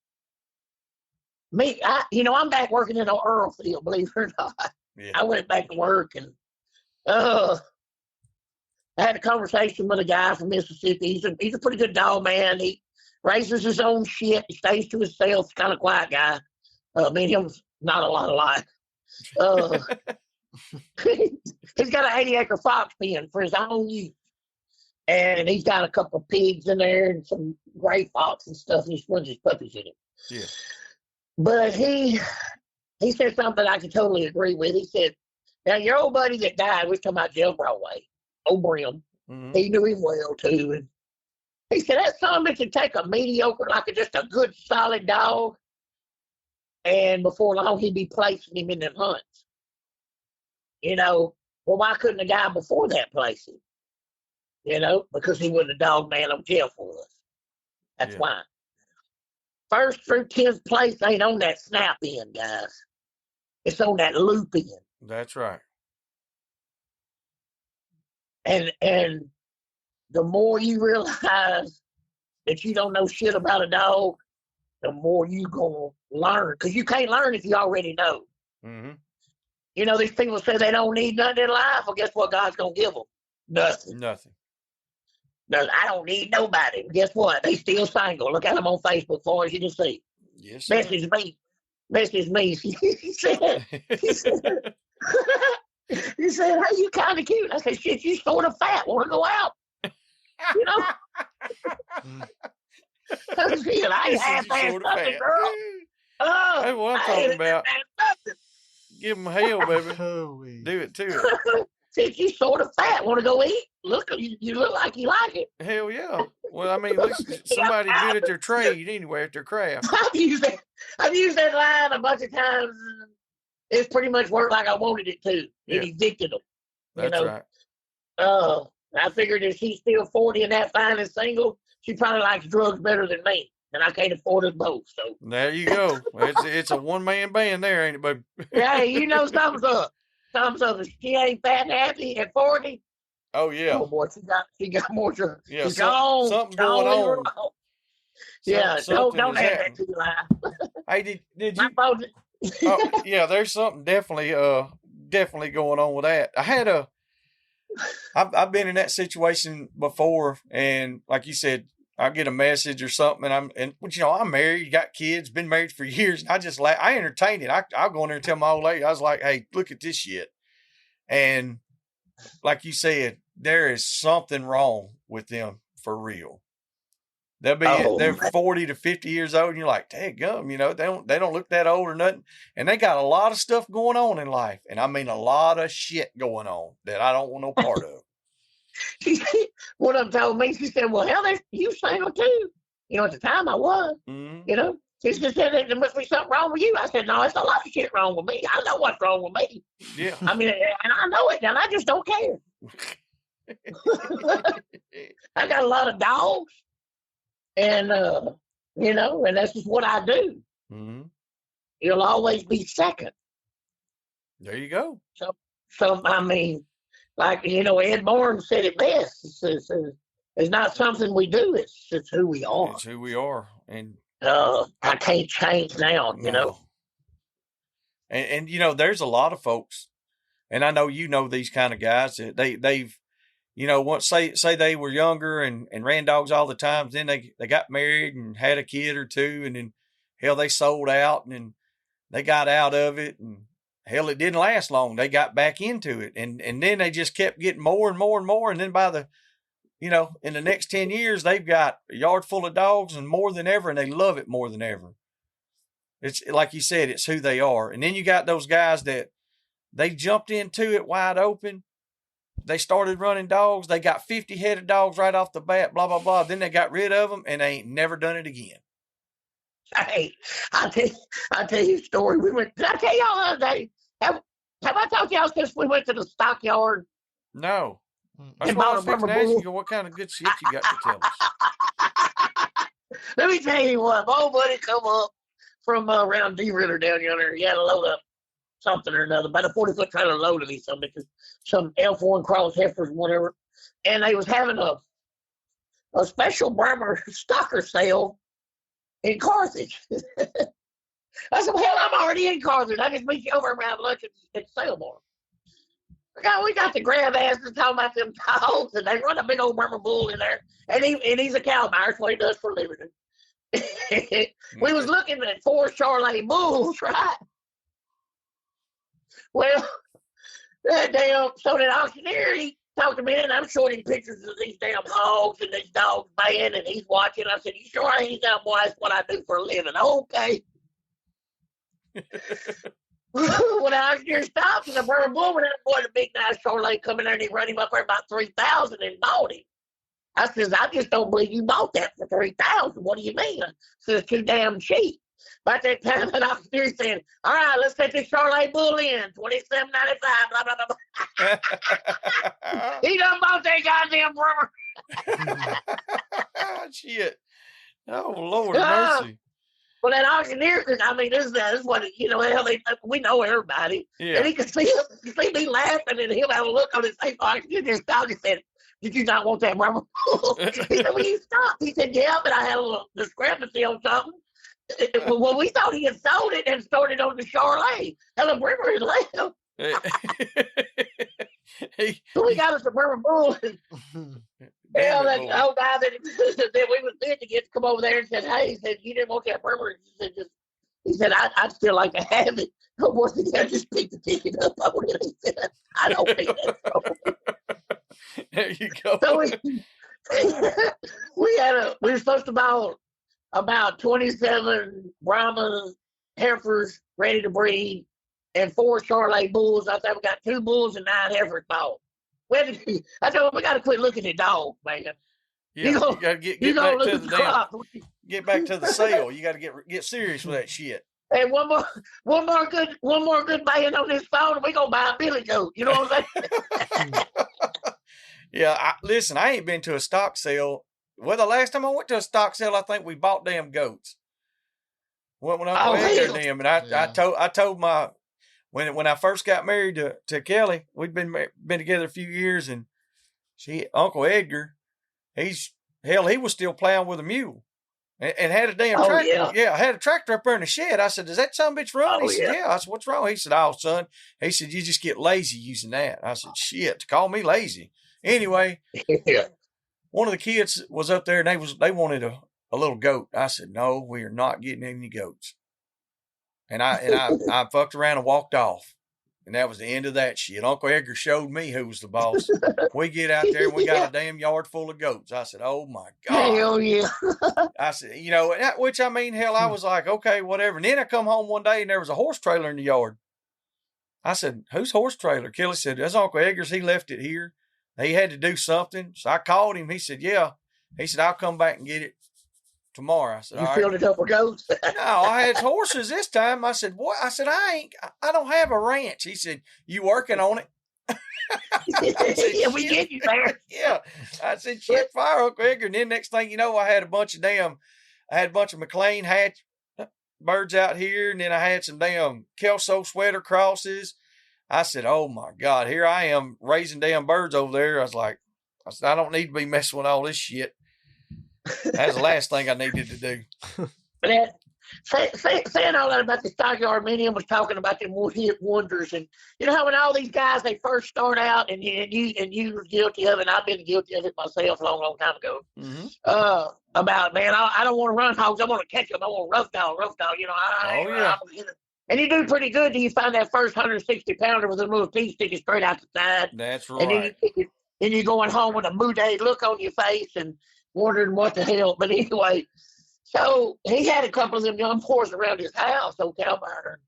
I'm back working in an oil field, believe it or not. Yeah. I went back to work and I had a conversation with a guy from Mississippi. He's a pretty good dog man. He raises his own shit. He stays to himself. He's kind of quiet guy. Me and him's not a lot alike. He's got an 80-acre fox pen for his own use. And he's got a couple of pigs in there and some gray fox and stuff. And he runs his puppies in it. Yeah. But he said something I could totally agree with. He said, now your old buddy that died, we're talking about Joe Broadway. O'Brim. He knew him well too. And he said that son bitch would take a mediocre, just a good solid dog, and before long he'd be placing him in them hunts. Well, why couldn't the guy before that place him? Because he wasn't a dog man on jail for us. That's why. First through 10th place ain't on that snap end, guys. It's on that loop end. That's right. And the more you realize that you don't know shit about a dog, the more you gonna learn. Because you can't learn if you already know. These people say they don't need nothing in life. Well, guess what God's gonna give them? Nothing. I don't need nobody. Guess what? They still single. Look at them on Facebook for as you can see. Yes. Message me. He said. He said, hey, you kind of cute. I said, shit, you sort of fat. Want to go out? Shit, I ain't half-ass nothing, girl. That's what I'm talking about. Give them hell, baby. Holy. Do it to it. Since you sort of fat, want to go eat? Look, you look like you like it. Hell yeah. Well, I mean, at least somebody good at their trade anyway, at their craft. I've used that line a bunch of times. It's pretty much worked like I wanted it to. It evicted them. That's right. I figured if she's still 40 and that fine and single, she probably likes drugs better than me. And I can't afford us both. So there you go. It's a one-man band there, ain't it, baby? Hey, you know something's up. Something's up. If she ain't fat and happy at 40. Oh yeah. Oh boy, she got more drugs. Yeah, something going on. Yeah, don't add that to your life. Hey, did you? Oh, yeah, there's something definitely going on with that. I've been in that situation before, and like you said, I get a message or something, and I'm married, got kids, been married for years. And I just I entertain it. I'll go in there and tell my old lady, I was like, hey, look at this shit. And like you said, there is something wrong with them for real. They're 40 to 50 years old, and you're like, daggum, they don't look that old or nothing. And they got a lot of stuff going on in life. And I mean a lot of shit going on that I don't want no part of. One of them told me, she said, well, hell, you single too. At the time I was, She just said there must be something wrong with you. I said, no, there's a lot of shit wrong with me. I know what's wrong with me. Yeah. I mean, and I know it, and I just don't care. I got a lot of dogs, and, and that's just what I do. Mm-hmm. It'll always be second. There you go. So I mean, like, Ed Bourne said it best. It's not something we do. It's who we are. It's who we are. And I can't change now, no. And there's a lot of folks, and I know these kind of guys that they've once say they were younger and ran dogs all the time, then they got married and had a kid or two, and then hell, they sold out and then they got out of it, and hell, it didn't last long. They got back into it, and then they just kept getting more and more and more, and then by the in the next 10 years, they've got a yard full of dogs and more than ever, and they love it more than ever. It's like you said, it's who they are. And then you got those guys that they jumped into it wide open. They started running dogs. They got 50 head of dogs right off the bat, blah, blah, blah. Then they got rid of them, and they ain't never done it again. Hey, I'll tell you a story. Did I tell y'all the other day? Have I told y'all since we went to the stockyard? No. That's why I was fixing to ask you what kind of good shit you got to tell us. Let me tell you what. My old buddy come up from around D Ritter down yonder. He had to load up something or another, about a 40-foot trailer load of these some L4 cross heifers, whatever. And they was having a special Brahmer stocker sale in Carthage. I said, well, hell, I'm already in Carthage. I just meet you over around lunch at Sailmore. We got the grab asses talking about them dogs, and they run a big old Brahmer bull in there, and he's a cow buyer. That's what he does for a living. We was looking at 4 Charolais bulls, right? Well, so that auctioneer, he talked to me, and I'm showing him pictures of these damn hogs and these dogs baying, and he's watching. I said, you sure I ain't that boy? That's what I do for a living. Okay. When the auctioneer stopped and the Brahmer bull, that boy, the big nice Charolais, come in there and he run him up there about $3,000 and bought him. I says, I just don't believe you bought that for $3,000. What do you mean? I says, it's too damn cheap. By that time, the auctioneer saying, all right, let's take this Charolais bull in, $27.95, blah, blah, blah. He done bought that goddamn Brahmer. Shit. Oh, Lord mercy. Well, that auctioneer, I mean, this is what, we know everybody. Yeah. And he could see me laughing, and he'll have a look on his face. Auctioneer just stopped and said, did you not want that Brahmer? He said, well, you stopped. He said, yeah, but I had a little discrepancy on something. Well, we thought he had sold it and started on the Charolais. And the Brahmer is left. So we got us a Brahmer bull. Hell, that old guy that we was bid to get to come over there and said, hey, he said, you didn't want that Brahmer. He said, I'd still like to have it. But once again, just pick the ticket up on it. He said, I don't think that's wrong. There you go. So we were supposed to buy about 27 Brahma heifers ready to breed, and 4 Charolais bulls. I said, we got 2 bulls and 9 heifers bought. I told him, we got to quit looking at dogs, man. Yeah, you got to get back to the damn, get back to the sale. You got to get serious with that shit. Hey, one more good man on this phone, and we gonna buy a billy goat. You know what I'm saying? Yeah, listen, I ain't been to a stock sale. Well, the last time I went to a stock sale, I think we bought damn goats. Went with Uncle Edgar and them, and I told my when I first got married to Kelly, we'd been together a few years, and Uncle Edgar, he was still plowing with a mule. And had a damn tractor. Yeah, I had a tractor up there in the shed. I said, does that son bitch run? He said, yeah. I said, what's wrong? He said, oh, son. He said, you just get lazy using that. I said, shit, call me lazy. Anyway, one of the kids was up there, and they wanted a little goat. I said, no, we are not getting any goats. And I fucked around and walked off. And that was the end of that shit. Uncle Edgar showed me who was the boss. We get out there and we got a damn yard full of goats. I said, oh my God. Hell yeah. I said, which I mean, hell, I was like, okay, whatever. And then I come home one day and there was a horse trailer in the yard. I said, whose horse trailer? Kelly said, that's Uncle Edgar's. He left it here. He had to do something. So I called him. He said, yeah. He said, I'll come back and get it tomorrow. I said, you filled it up with goats? No, I had horses this time. I said, what? I said, I don't have a ranch. He said, you working on it? Said, yeah, we get you there. Yeah. I said, shit, fire, Uncle Edgar. And then next thing you know, I had a bunch of McLean hatch birds out here. And then I had some damn Kelso sweater crosses. I said, oh my God, here I am raising damn birds over there. I said, I don't need to be messing with all this shit. That's the last thing I needed to do. But saying all that about the stockyard, me and him was talking about them one-hit wonders, and you know how when all these guys they first start out, and you were guilty of it, and I've been guilty of it myself a long time ago. Mm-hmm. About man, I don't want to run hogs, I want to catch them, I want rough dog. You know, and you do pretty good till you find that first 160 pounder with a little teeth sticking straight out the side. That's right. And then you're going home with a moody look on your face and wondering what the hell. But anyway, so he had a couple of them young boars around his house, old cow barn.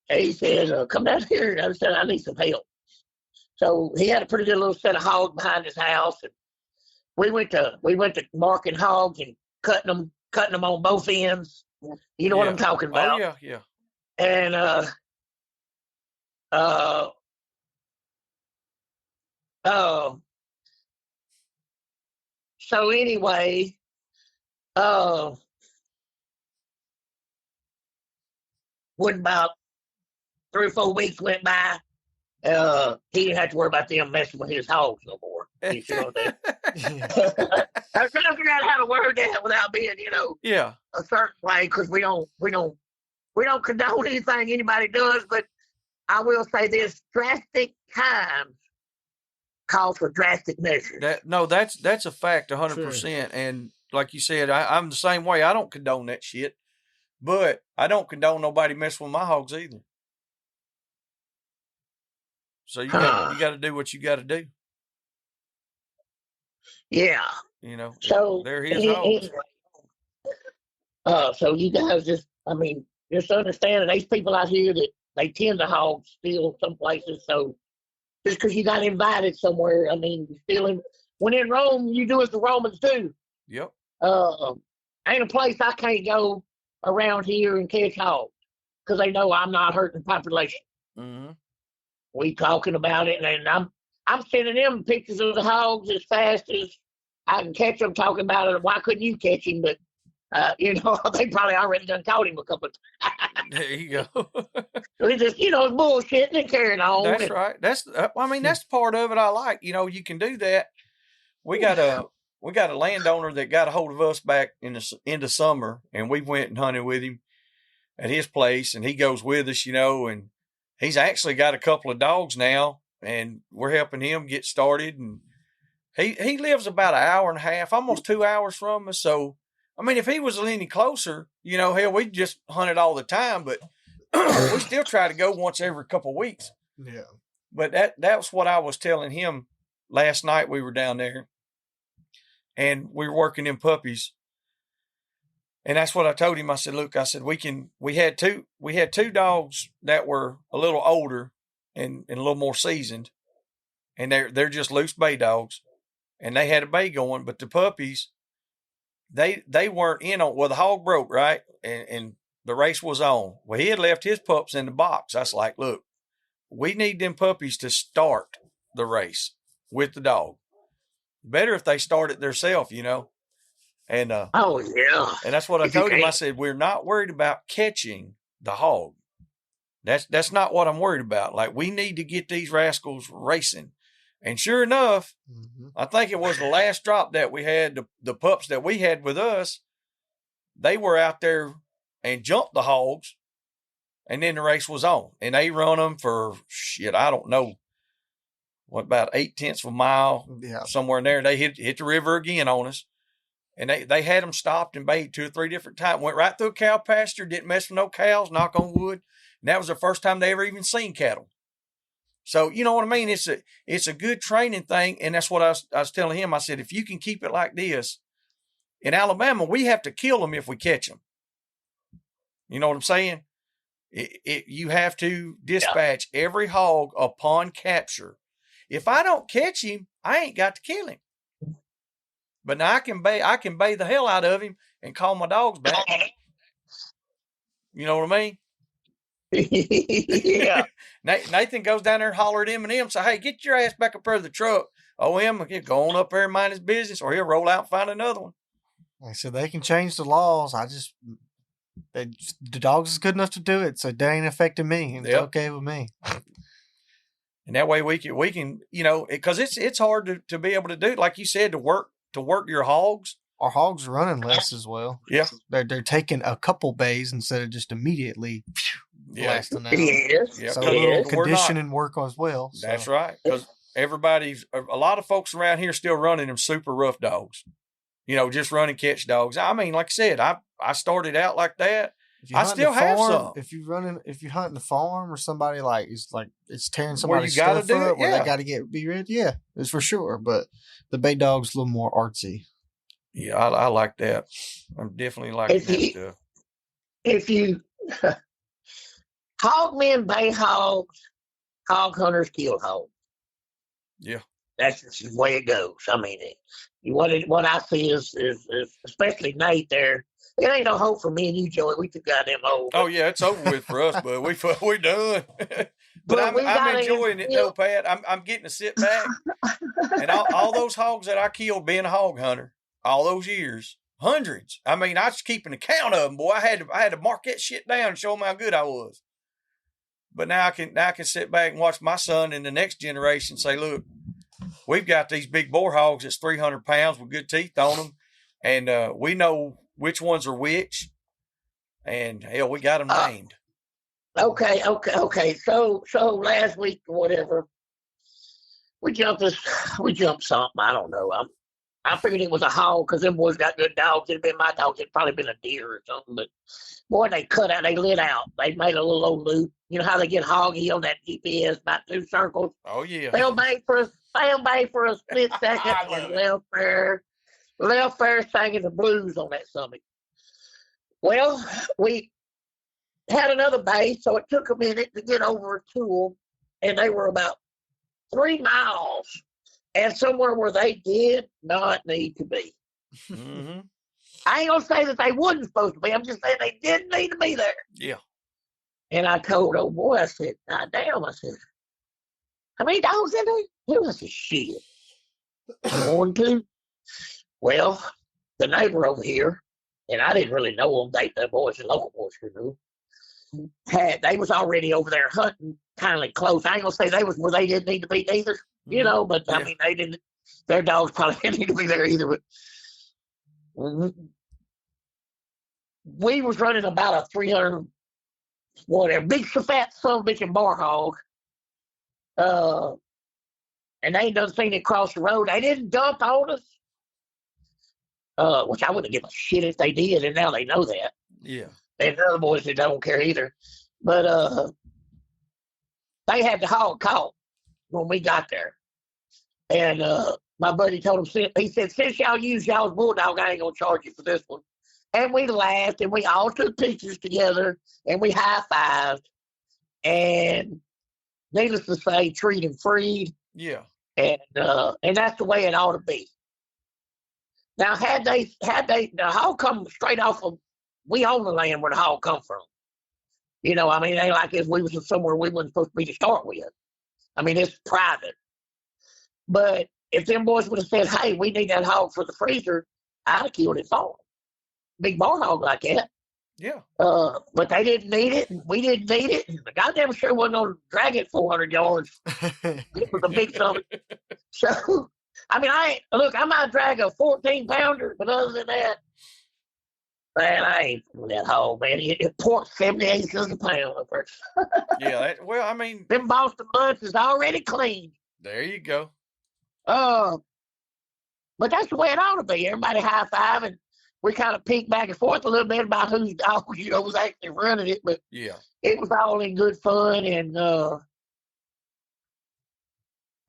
And he said, come down here. And I said, I need some help. So he had a pretty good little set of hogs behind his house. And we went to marking hogs and cutting them on both ends. You know what I'm talking about? Oh, yeah. And so anyway, when about 3 or 4 weeks went by, he didn't have to worry about them messing with his hogs no more. You see what I'm saying? I was trying to figure out how to word that without being, a certain way, because we don't condone anything anybody does, but I will say this: drastic times call for drastic measures. That's a fact, 100%. And like you said, I'm the same way. I don't condone that shit, but I don't condone nobody messing with my hogs either. So you got to do what you got to do. Yeah. So they're his hogs. So you guys just understand that these people out here that they tend to hog steal some places. So just because you got invited somewhere, stealing. When in Rome, you do as the Romans do. Yep. Ain't a place I can't go around here and catch hogs because they know I'm not hurting the population. Mm-hmm. We talking about it, and I'm sending them pictures of the hogs as fast as I can catch them. Talking about it. Why couldn't you catch him? But they probably already done caught him a couple of times. There you go. We just, bullshitting and carrying on. That's right. That's the part of it I like. You can do that. We got a landowner that got a hold of us back in the summer, and we went and hunted with him at his place, and he goes with us, and he's actually got a couple of dogs now, and we're helping him get started. And he lives about an hour and a half, almost 2 hours from us. So, if he was any closer, hell, we just hunted all the time, but we still try to go once every couple of weeks. Yeah. But that was what I was telling him last night. We were down there and we were working them puppies. And that's what I told him. I said, look, we had two dogs that were a little older and a little more seasoned, and they're just loose bay dogs, and they had a bay going, but the puppies, they weren't in on. Well, the hog broke, right, and the race was on. Well, he had left his pups in the box. I was like, look, we need them puppies to start the race with the dog. Better if they start it themselves, And oh yeah, and that's what I told him. I said, we're not worried about catching the hog. That's not what I'm worried about. Like, we need to get these rascals racing. And sure enough, I think it was the last drop that we had, the pups that we had with us, they were out there and jumped the hogs, and then the race was on. And they run them for, I don't know, about 0.8 of a mile, somewhere in there. They hit the river again on us. And they had them stopped and bayed 2 or 3 different times. Went right through a cow pasture, didn't mess with no cows, knock on wood. And that was the first time they ever even seen cattle. So, you know what I mean? It's a good training thing. And that's what I was telling him. I said, if you can keep it like this, in Alabama, we have to kill them if we catch them. You know what I'm saying? You have to dispatch every hog upon capture. If I don't catch him, I ain't got to kill him. But now I can bay the hell out of him and call my dogs back. You know what I mean? Yeah. Nathan goes down there and holler at M&M, say, hey, get your ass back up there to the truck. He'll go on up there and mind his business, or he'll roll out and find another one. Like I said, they can change the laws. The dogs is good enough to do it, so that ain't affecting me. It's okay with me. And that way we can, because it's hard to be able to do, like you said, to work your hogs. Our hogs are running less as well. Yeah. They're taking a couple bays instead of just immediately blasting out. Yes. Yeah. So a little conditioning work as well. So. That's right. Because a lot of folks around here still running them super rough dogs. Just running catch dogs. I mean, like I said, I started out like that. I still have some. If you're hunting the farm, or somebody it's tearing somebody's stuff up, where they got to be ready. Yeah, it's for sure. But the bay dog's a little more artsy. Yeah, I like that. I'm definitely liking that stuff. If you hog men bay hogs, hog hunters kill hogs. Yeah, that's just the way it goes. I mean, what I see is especially Nate there. It ain't no hope for me and you, Joey. We too goddamn old. Oh yeah, it's over with for us, but we done. But I'm enjoying it though, Pat. I'm getting to sit back, and all those hogs that I killed being a hog hunter all those years, hundreds. I mean, I was keeping account of them, boy. I had to mark that shit down and show them how good I was. But now I can sit back and watch my son and the next generation say, look, we've got these big boar hogs that's 300 pounds with good teeth on them, and we know which ones are which, and hell, we got them named. Okay. So last week or whatever, we jumped something. I don't know. I figured it was a hog because them boys got good dogs. It'd been my dogs. It'd probably been a deer or something. But boy, they lit out. They made a little old loop. You know how they get hoggy on that GPS, about 2 circles. Oh yeah. They'll bay for a split second and left fair singing the blues on that summit. Well, we had another bay, so it took a minute to get over to them, and they were about 3 miles, and somewhere where they did not need to be. Mm-hmm. I ain't gonna say that they wasn't supposed to be. I'm just saying they didn't need to be there. Yeah. And I told old boy, I said, God damn, I said, how many dogs in there? He was a shit. 1, 2. Well, the neighbor over here, and I didn't really know them. The boys, the local boys who knew, they was already over there hunting kind of close. I ain't gonna say they was where they didn't need to be either, but I mean, they didn't, their dogs probably didn't need to be there either, but we was running about a 300, whatever, big fat son of a bitch and bar hog. And they done seen it cross the road. They didn't dump on us. Which I wouldn't give a shit if they did, and now they know that. Yeah. And the other boys that don't care either. But they had the hog caught when we got there. And my buddy told him, he said, since y'all use y'all's bulldog, I ain't going to charge you for this one. And we laughed, and we all took pictures together, and we high-fived. And needless to say, treat and freed. Yeah. And that's the way it ought to be. Now, had they, the hog come straight off of, we own the land where the hog come from. You know, I mean, it ain't like if we was somewhere we wasn't supposed to be to start with. I mean, it's private. But if them boys would have said, hey, we need that hog for the freezer, I'd have killed it for them. Big barn hog like that. Yeah. But they didn't need it, and we didn't need it. And the goddamn sure wasn't going to drag it 400 yards. It was a big something. So, I mean, I might drag a 14-pounder, but other than that, man, I ain't doing that hog, man. It pork 78 cents a pound. Yeah. Well, I mean, them Boston Bloods is already clean. There you go. But that's the way it ought to be. Everybody high-five, and we kind of peek back and forth a little bit about whose dog, was actually running it. But yeah, it was all in good fun, and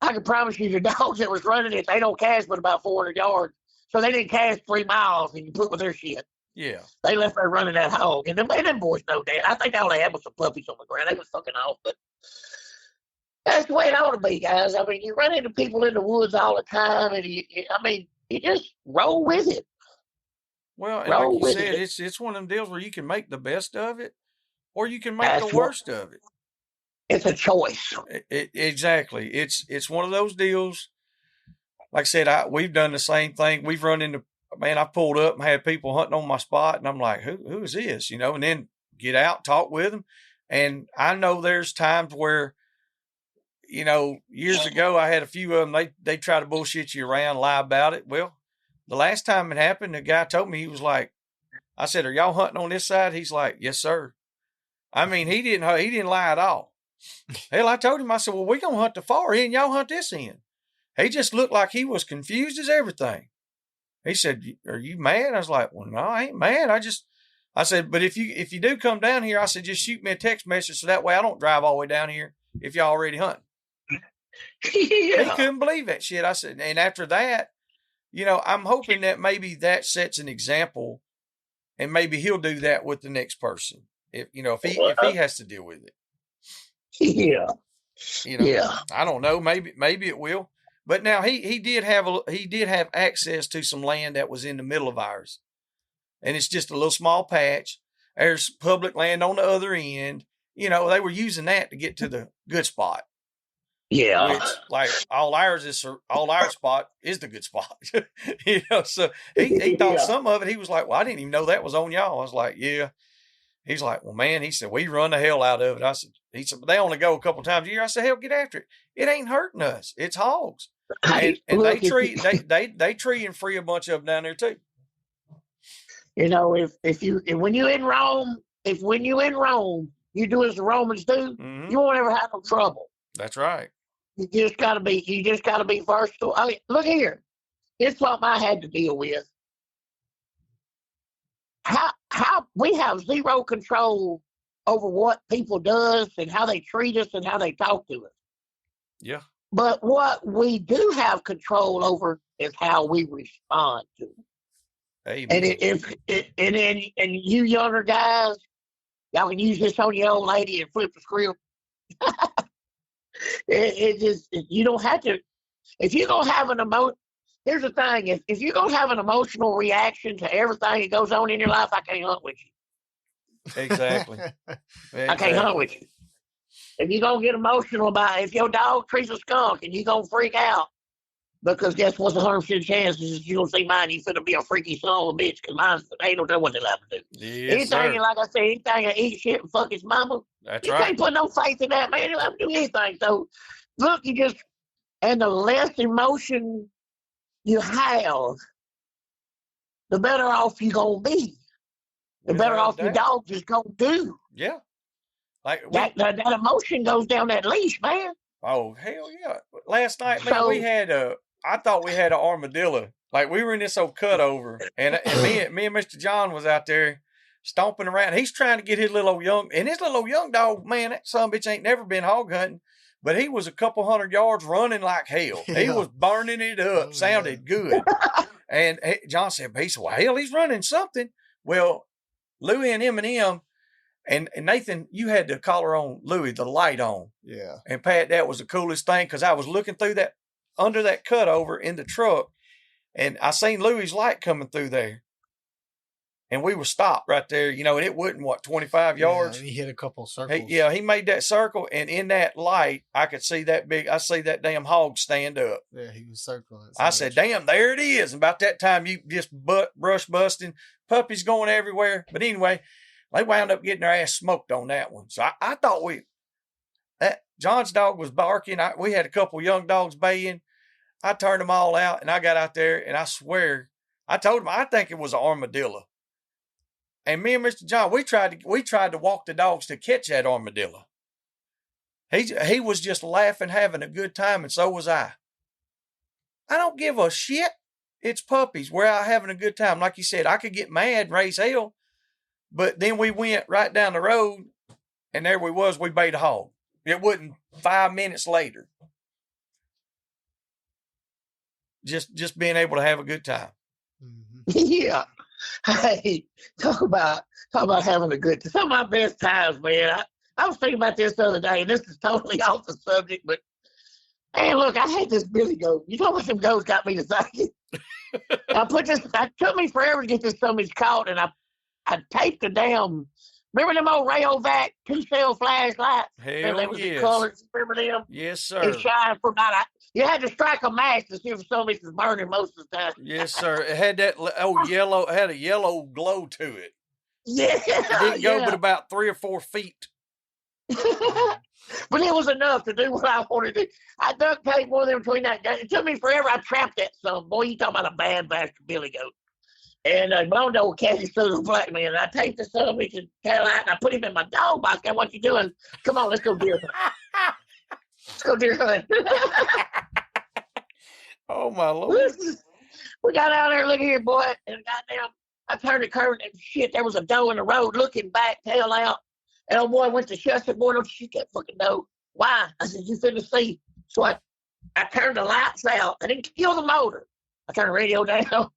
I can promise you the dogs that was running it, they don't cast but about 400 yards. So they didn't cast 3 miles and you put with their shit. Yeah. They left there running that hog. And them boys know that. I think all they had was some puppies on the ground. They was fucking off. But that's the way it ought to be, guys. I mean, you run into people in the woods all the time, and you just roll with it. Well, and like you said, it's one of them deals where you can make the best of it, or you can make the worst of it. It's a choice. Exactly. It's one of those deals. Like I said, we've done the same thing. We've run into, man, I pulled up and had people hunting on my spot, and I'm like, who is this? You know, and then get out, talk with them. And I know there's times where, you know, years ago I had a few of them, they try to bullshit you around, lie about it. Well, the last time it happened, the guy told me, he was like, I said, are y'all hunting on this side? He's like, yes, sir. I mean, he didn't lie at all. Hell, I told him, I said, well, we going to hunt the far end. Y'all hunt this end. He just looked like he was confused as everything. He said, are you mad? I was like, well, no, I ain't mad. I said, but if you do come down here, I said, just shoot me a text message so that way I don't drive all the way down here if y'all already hunting. Yeah. He couldn't believe that shit. I said, and after that, you know, I'm hoping that maybe that sets an example, and maybe he'll do that with the next person. If he has to deal with it. Yeah. You know, I don't know. Maybe it will. But now he did have access to some land that was in the middle of ours, and it's just a little small patch. There's public land on the other end. You know, they were using that to get to the good spot. Yeah. Which, like, all our spot is the good spot. You know, so he thought some of it. He was like, well, I didn't even know that was on y'all. I was like, yeah. He's like, well, man, he said, we run the hell out of it. He said, but they only go a couple times a year. I said, hell, get after it. It ain't hurting us. It's hogs. And they tree and free a bunch of them down there too. You know, when you're in Rome, you do as the Romans do, you won't ever have no trouble. That's right. You just gotta be versatile. I mean, look here. It's something I had to deal with. How we have zero control over what people does and how they treat us and how they talk to us. Yeah. But what we do have control over is how we respond to it. Amen. And you younger guys, y'all can use this on your old lady and flip the script. You don't have to. If you're gonna have an emotion, here's the thing: if you're gonna have an emotional reaction to everything that goes on in your life, I can't hunt with you. Exactly. I can't hunt with you. If you're gonna get emotional about if your dog treats a skunk and you're gonna freak out, because guess what's 100% chance is you're gonna see mine, you finna be a freaky son of a bitch, because mine ain't no telling what they like to do. Yes, anything, like I said, anything that eat shit and fuck his mama, that's you right. can't put no faith in that, man. You don't have to do anything. So, look, and the less emotion you have, the better off you're gonna be. The better off your dog is gonna do. Yeah. Like that emotion goes down that leash, man. Oh, hell yeah. Last night, man, I thought we had an armadillo. Like, we were in this old cutover, and me and Mr. John was out there stomping around. He's trying to get his little old young dog, man, that son of a bitch ain't never been hog hunting, but he was a couple 100 yards running like hell. Yeah. He was burning it up. Sounded good. And John said, well, hell, he's running something. Well, Louie and Eminem and Nathan, you had the collar on Louie, the light on. Yeah. And Pat, that was the coolest thing because I was looking through that, under that cutover in the truck, and I seen Louie's light coming through there. And we were stopped right there, and it wasn't, 25 yards? Yeah, he hit a couple circles. He made that circle, and in that light, I could see I see that damn hog stand up. Yeah, he was circling. I said, damn, there it is. And about that time, you just brush busting, puppies going everywhere. But anyway, they wound up getting their ass smoked on that one. So I thought that John's dog was barking. We had a couple young dogs baying. I turned them all out, and I got out there, and I swear, I told him I think it was an armadillo. And me and Mr. John, we tried to walk the dogs to catch that armadillo. He was just laughing, having a good time, and so was I. I don't give a shit. It's puppies. We're out having a good time. Like you said, I could get mad and raise hell, but then we went right down the road, and there we bayed a hog. It wasn't 5 minutes later. Just being able to have a good time. Mm-hmm. Yeah. Hey, talk about having a good time. Some of my best times, man. I was thinking about this the other day, and this is totally off the subject, but man, look, I hate this billy goat. You know what them goats got me to thinking? It took me forever to get this son caught, and I taped the damn. Remember them old Rayovac 2-cell flashlights? Hell they was yes. the colors. Remember them? Yes, sir. It shined for about you had to strike a match to see if somebody was burning most of the time. Yes, sir. It had that yellow. It had a yellow glow to it. Yeah. It didn't go but about 3 or 4 feet. But it was enough to do what I wanted to do. I duct taped one of them between that. It took me forever. I trapped that son. Boy, you talking about a bad bastard billy goat. And my own old Cassie Southern black man. And I taped the son of a bitch and Cadillac, and I put him in my dog box. And what you doing? Come on, let's go deer hunt. Let's go deer hunt. Oh, my Lord. We got out there, look here, boy, and goddamn, I turned the curtain and shit, there was a doe in the road looking back, tail out. And old boy went to shut. I said, boy, don't you shoot that fucking doe. Why? I said, you finna see. So I turned the lights out. I didn't kill the motor. I turned the radio down.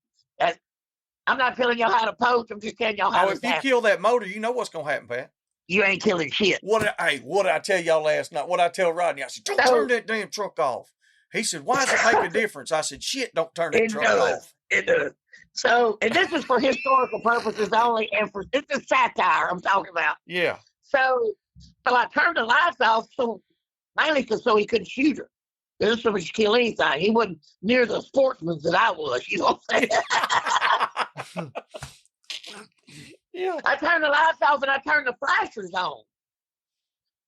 I'm not telling y'all how to poach. I'm just telling y'all how to if you kill that motor, you know what's going to happen, Pat. You ain't killing shit. What did I tell y'all last night? What did I tell Rodney? I said, don't turn that damn truck off. He said, why does it make a difference? I said, shit, don't turn that truck off. It does. So, and this is for historical purposes only, and for this is satire I'm talking about. Yeah. So I turned the lights off, mainly so he couldn't shoot her. This is so he could kill anything. He wasn't near the sportsman that I was, you know what I'm saying? Yeah. I turned the lights off and I turned the flashers on.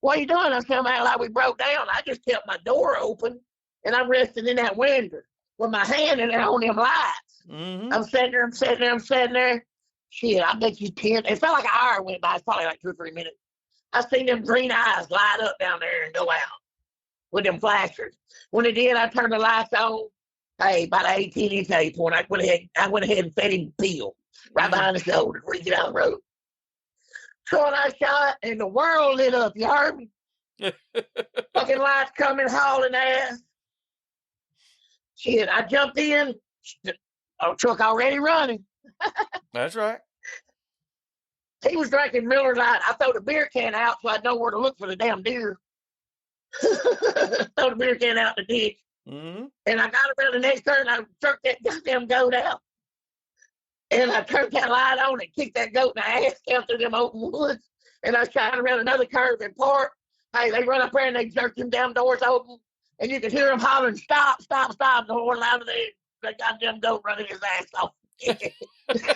What are you doing? I said, man, like we broke down. I just kept my door open and I'm resting in that window with my hand in there on them lights. Mm-hmm. I'm sitting there. Shit, I bet you 10. It felt like an hour went by. It's probably like 2 or 3 minutes. I seen them green eyes light up down there and go out with them flashers. When it did, I turned the lights on. Hey, about an 18-inch tape point. I went ahead and fed him peel right behind the shoulder where you get out the road. So when I shot, and the world lit up. You heard me? Fucking lights coming, hauling ass. Shit, I jumped in. Truck already running. That's right. He was drinking Miller Lite. I threw the beer can out so I'd know where to look for the damn deer. Throw the beer can out in the ditch. Mm-hmm. And I got around the next turn. I jerked that goddamn goat out. And I turned that light on and kicked that goat in the ass down through them open woods. And I shot around another curve and parked. Hey, they run up there and they jerk them damn doors open. And you could hear them hollering, stop, stop, stop. The whole out of there. That goddamn goat running his ass off.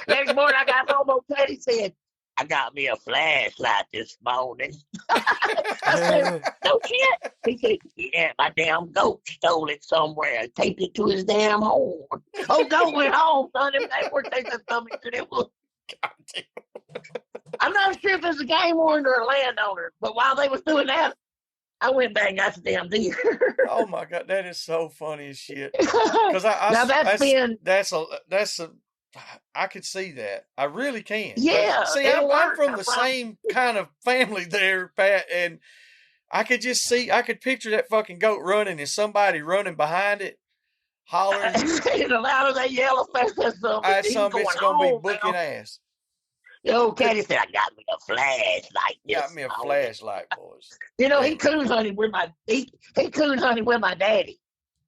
Next morning, I got home on Teddy said, I got me a flashlight this morning. I said, no shit. He said, yeah, my damn goat stole it somewhere. Taped it to his damn horn. Oh, goat went home, son. They were taking something to them. I'm not sure if it's a game warden or a landowner, but while they was doing that, I went back and got the damn deer. Oh my God, that is so funny as shit. Because I could see that. I really can. Yeah. See, I'm from the same kind of family there, Pat, and I could just see, I could picture that fucking goat running and somebody running behind it, hollering. And a lot of that yellow face, that some bitch gonna be booking ass. The old caddy said, I got me a flashlight. Got me a flashlight, boys. He coon hunted with my daddy.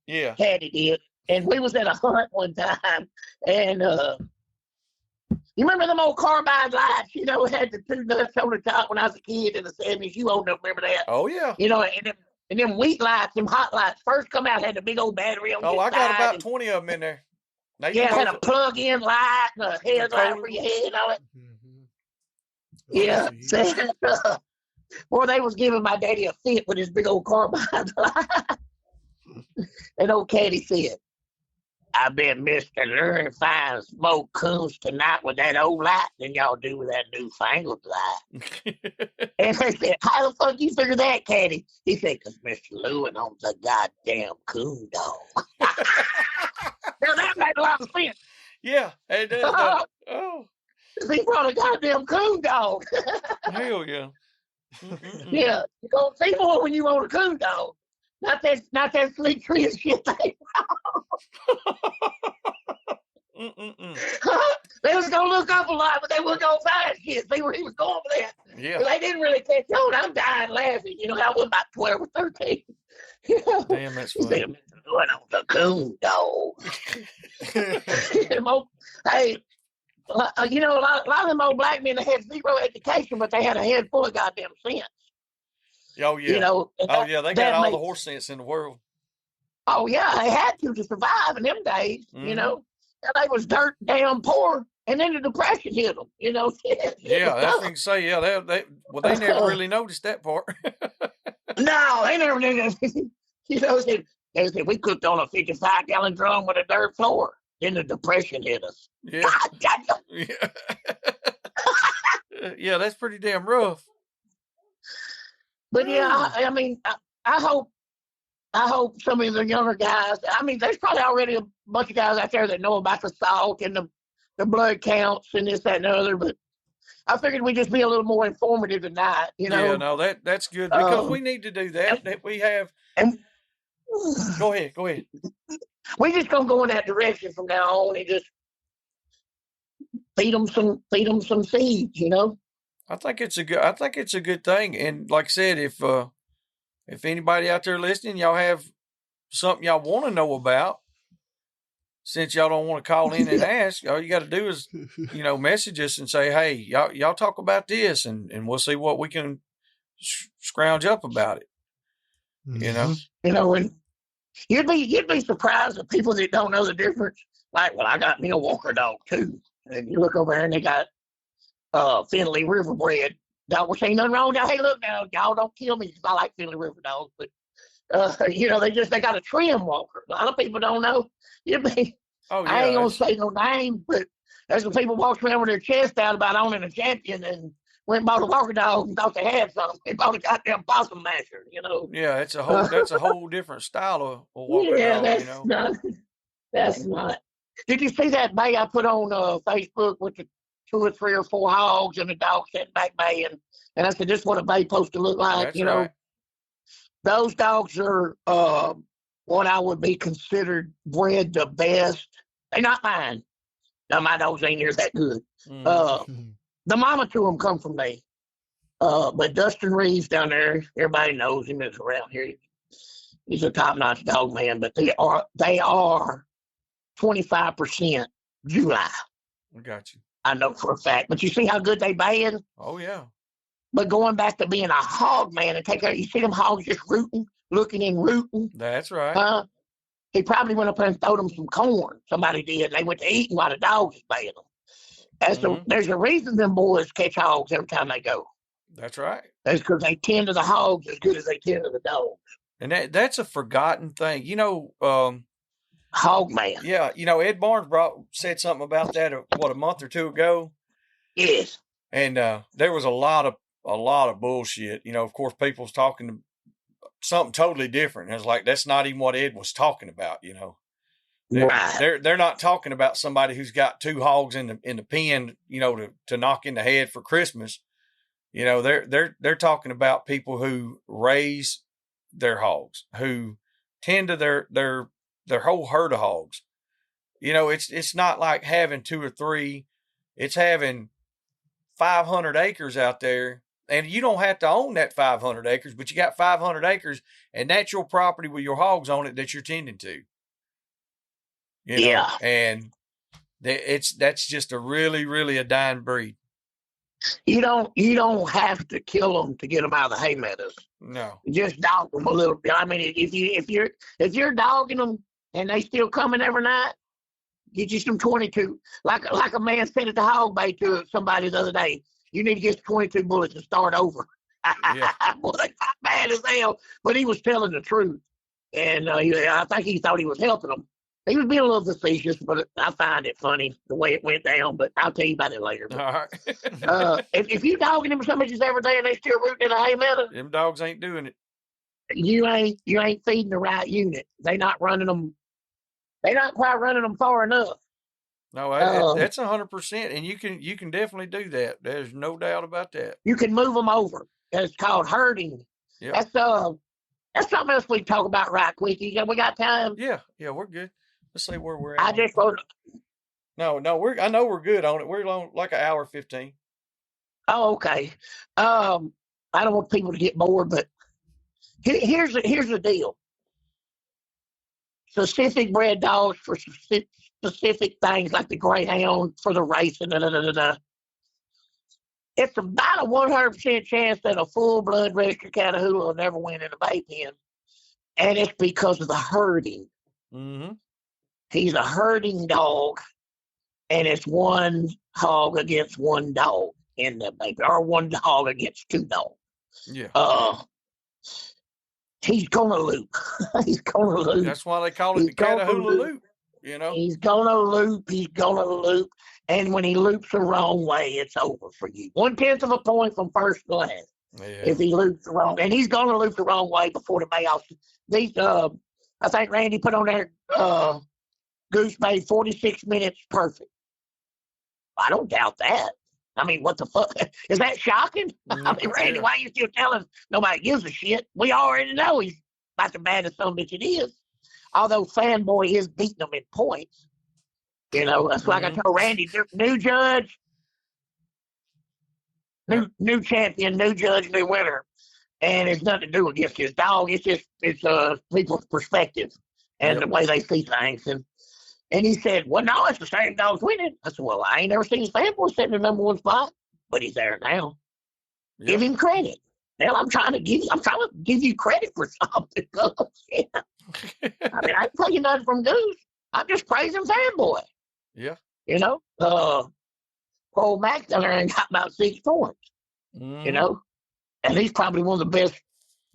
Yeah. Caddy did. And we was at a hunt one time, and you remember them old carbide lights? Had the two nuts on the top when I was a kid in the 70s. You old enough remember that? Oh yeah. And them wheat lights, them hot lights, first come out had the big old battery on. I got about 20 of them in there. Now, had a plug-in light and a headlight for your head on it. Mm-hmm. Yeah. Boy, they was giving my daddy a fit with his big old carbide light. And old Caddy said, I bet Mr. Learn fine smoke coons tonight with that old light than y'all do with that newfangled light. And they said, how the fuck you figure that, Caddy? He said, because Mr. Lewin owns a goddamn coon dog. Now that made a lot of sense. Yeah, it does. Oh. He brought a goddamn coon dog. Hell yeah. Yeah, you're going to see more when you own a coon dog. Not that sleek tree and shit thing. They was gonna look up a lot, but they wasn't gonna find shit. See where he was going with that. Yeah. They didn't really catch on. I'm dying laughing. I was about 12 or 13. Damn, that's funny. Going on the coon dog. Hey, a lot of them old black men that had zero education, but they had a head full of goddamn sense. Oh yeah. They got all the horse sense in the world. Oh yeah, they had to survive in them days. And they was dirt damn poor, and then the depression hit them. Yeah, that's what you can say. Yeah, they never really noticed that part. No, they never did. They said we cooked on a 55-gallon drum with a dirt floor. Then the depression hit us. Yeah. Yeah. Yeah, that's pretty damn rough. But yeah, I mean, I hope some of the younger guys. I mean, there's probably already a bunch of guys out there that know about the salt and the blood counts and this, that, and the other. But I figured we'd just be a little more informative than that. Yeah, no, that's good because we need to do that. That we have. Go ahead. We just gonna go in that direction from now on and just feed them some seeds. I think it's a good thing. And like I said, if anybody out there listening, y'all have something y'all want to know about, since y'all don't want to call in and ask, all you got to do is, message us and say, hey, y'all talk about this, and we'll see what we can scrounge up about it. And you'd be surprised at people that don't know the difference. Like, well, I got me a Walker dog too, and you look over there and they got Finley River bred dog, which ain't nothing wrong with that. Hey, look now, y'all don't kill me because I like Finley River dogs, but they got a trim walker. A lot of people don't know. I ain't gonna say no name, but there's some people walking around with their chest out about owning a champion and went and bought a Walker dog and thought they had something. They bought a goddamn possum masher. Yeah, it's that's a whole different style of Walker dog. That's not. Did you see that bay I put on Facebook with the 2 or 3 or 4 hogs and the dog sitting back baying? And I said, this is what a bay supposed to look like. That's right. Those dogs are what I would be considered bred the best. They're not mine. No, my dogs ain't near that good. The mama to them come from me. But Dustin Reeves down there, everybody knows him. Is around here. He's a top-notch dog man, but they are 25% July. I got you. I know for a fact. But you see how good they baying? Oh yeah. But going back to being a hog man and take care, you see them hogs just looking and rooting. That's right. He probably went up there and threw them some corn. Somebody did. And they went to eating while the dogs was baying them. There's a reason them boys catch hogs every time they go. That's right. That's because they tend to the hogs as good as they tend to the dogs. And that's a forgotten thing. Hog man. Yeah, Ed Barnes said something about that a month or two ago. Yes. And there was a lot of bullshit. Of course, people's talking something totally different. And it's like that's not even what Ed was talking about. Right. They're not talking about somebody who's got 2 hogs in the pen, to knock in the head for Christmas. They're talking about people who raise their hogs, who tend to their whole herd of hogs. It's not like having 2 or 3. It's having 500 acres out there, and you don't have to own that 500 acres, but you got 500 acres, and that's your property with your hogs on it that you're tending to. And that's just a really, really a dying breed. You don't have to kill them to get them out of the hay meadows. No, just dog them a little bit. I mean, if you're dogging them and they still coming every night, get you some 22. Like a man said at the hog bay to somebody the other day, you need to get 22 bullets and start over. Yeah. Boy, they got bad as hell, but he was telling the truth, and I think he thought he was helping them. He was being a little facetious, but I find it funny the way it went down. But I'll tell you about it later. But, all right. if you dogging them so much as every day and they still rooting in the hay meadow, them dogs ain't doing it. You ain't feeding the right unit. They not running them. They not quite running them far enough. No, that's 100%, and you can definitely do that. There's no doubt about that. You can move them over. It's called herding. Yep. That's something else we can talk about right quick. We got time? Yeah, we're good. Let's see where we're at. I just wrote. No, I know we're good on it. We're on like an hour 15. Oh, okay. I don't want people to get bored, but here's the deal. Specific bred dogs for specific things like the greyhound for the racing. It's about a 100% chance that a full-blood registered Catahoula will never win in a bay pen, and it's because of the herding. Mm-hmm. He's a herding dog, and it's one hog against one dog in the baby, or one dog against two dogs. Yeah. He's gonna loop. He's gonna loop. That's why they call it the Catahoula loop. He's gonna loop. He's gonna loop. And when he loops the wrong way, it's over for you. 1/10 of a point from first to last. Yeah. If he loops the wrong, and he's gonna loop the wrong way before the bay off. These, I think Randy put on there, Goose made 46 minutes perfect. I don't doubt that. I mean, what the fuck? Is that shocking? I mean, Randy, why are you still telling nobody gives a shit? We already know he's about the baddest son of a bitch it is. Although Fanboy is beating them in points. That's like I told Randy, new judge, new champion, new judge, new winner. And it's nothing to do against his dog. It's people's perspective and the way they see things. And he said, well, no, it's the same dog's winning. I said, well, I ain't never seen his Fanboy sit in the number one spot, but he's there now. Yep. Give him credit. Hell, I'm trying to give you credit for something. Yeah. I mean, I ain't taking nothing from Goose. I'm just praising Fanboy. Yeah. Paul Max down there and got about 6 points. Mm. And he's probably one of the best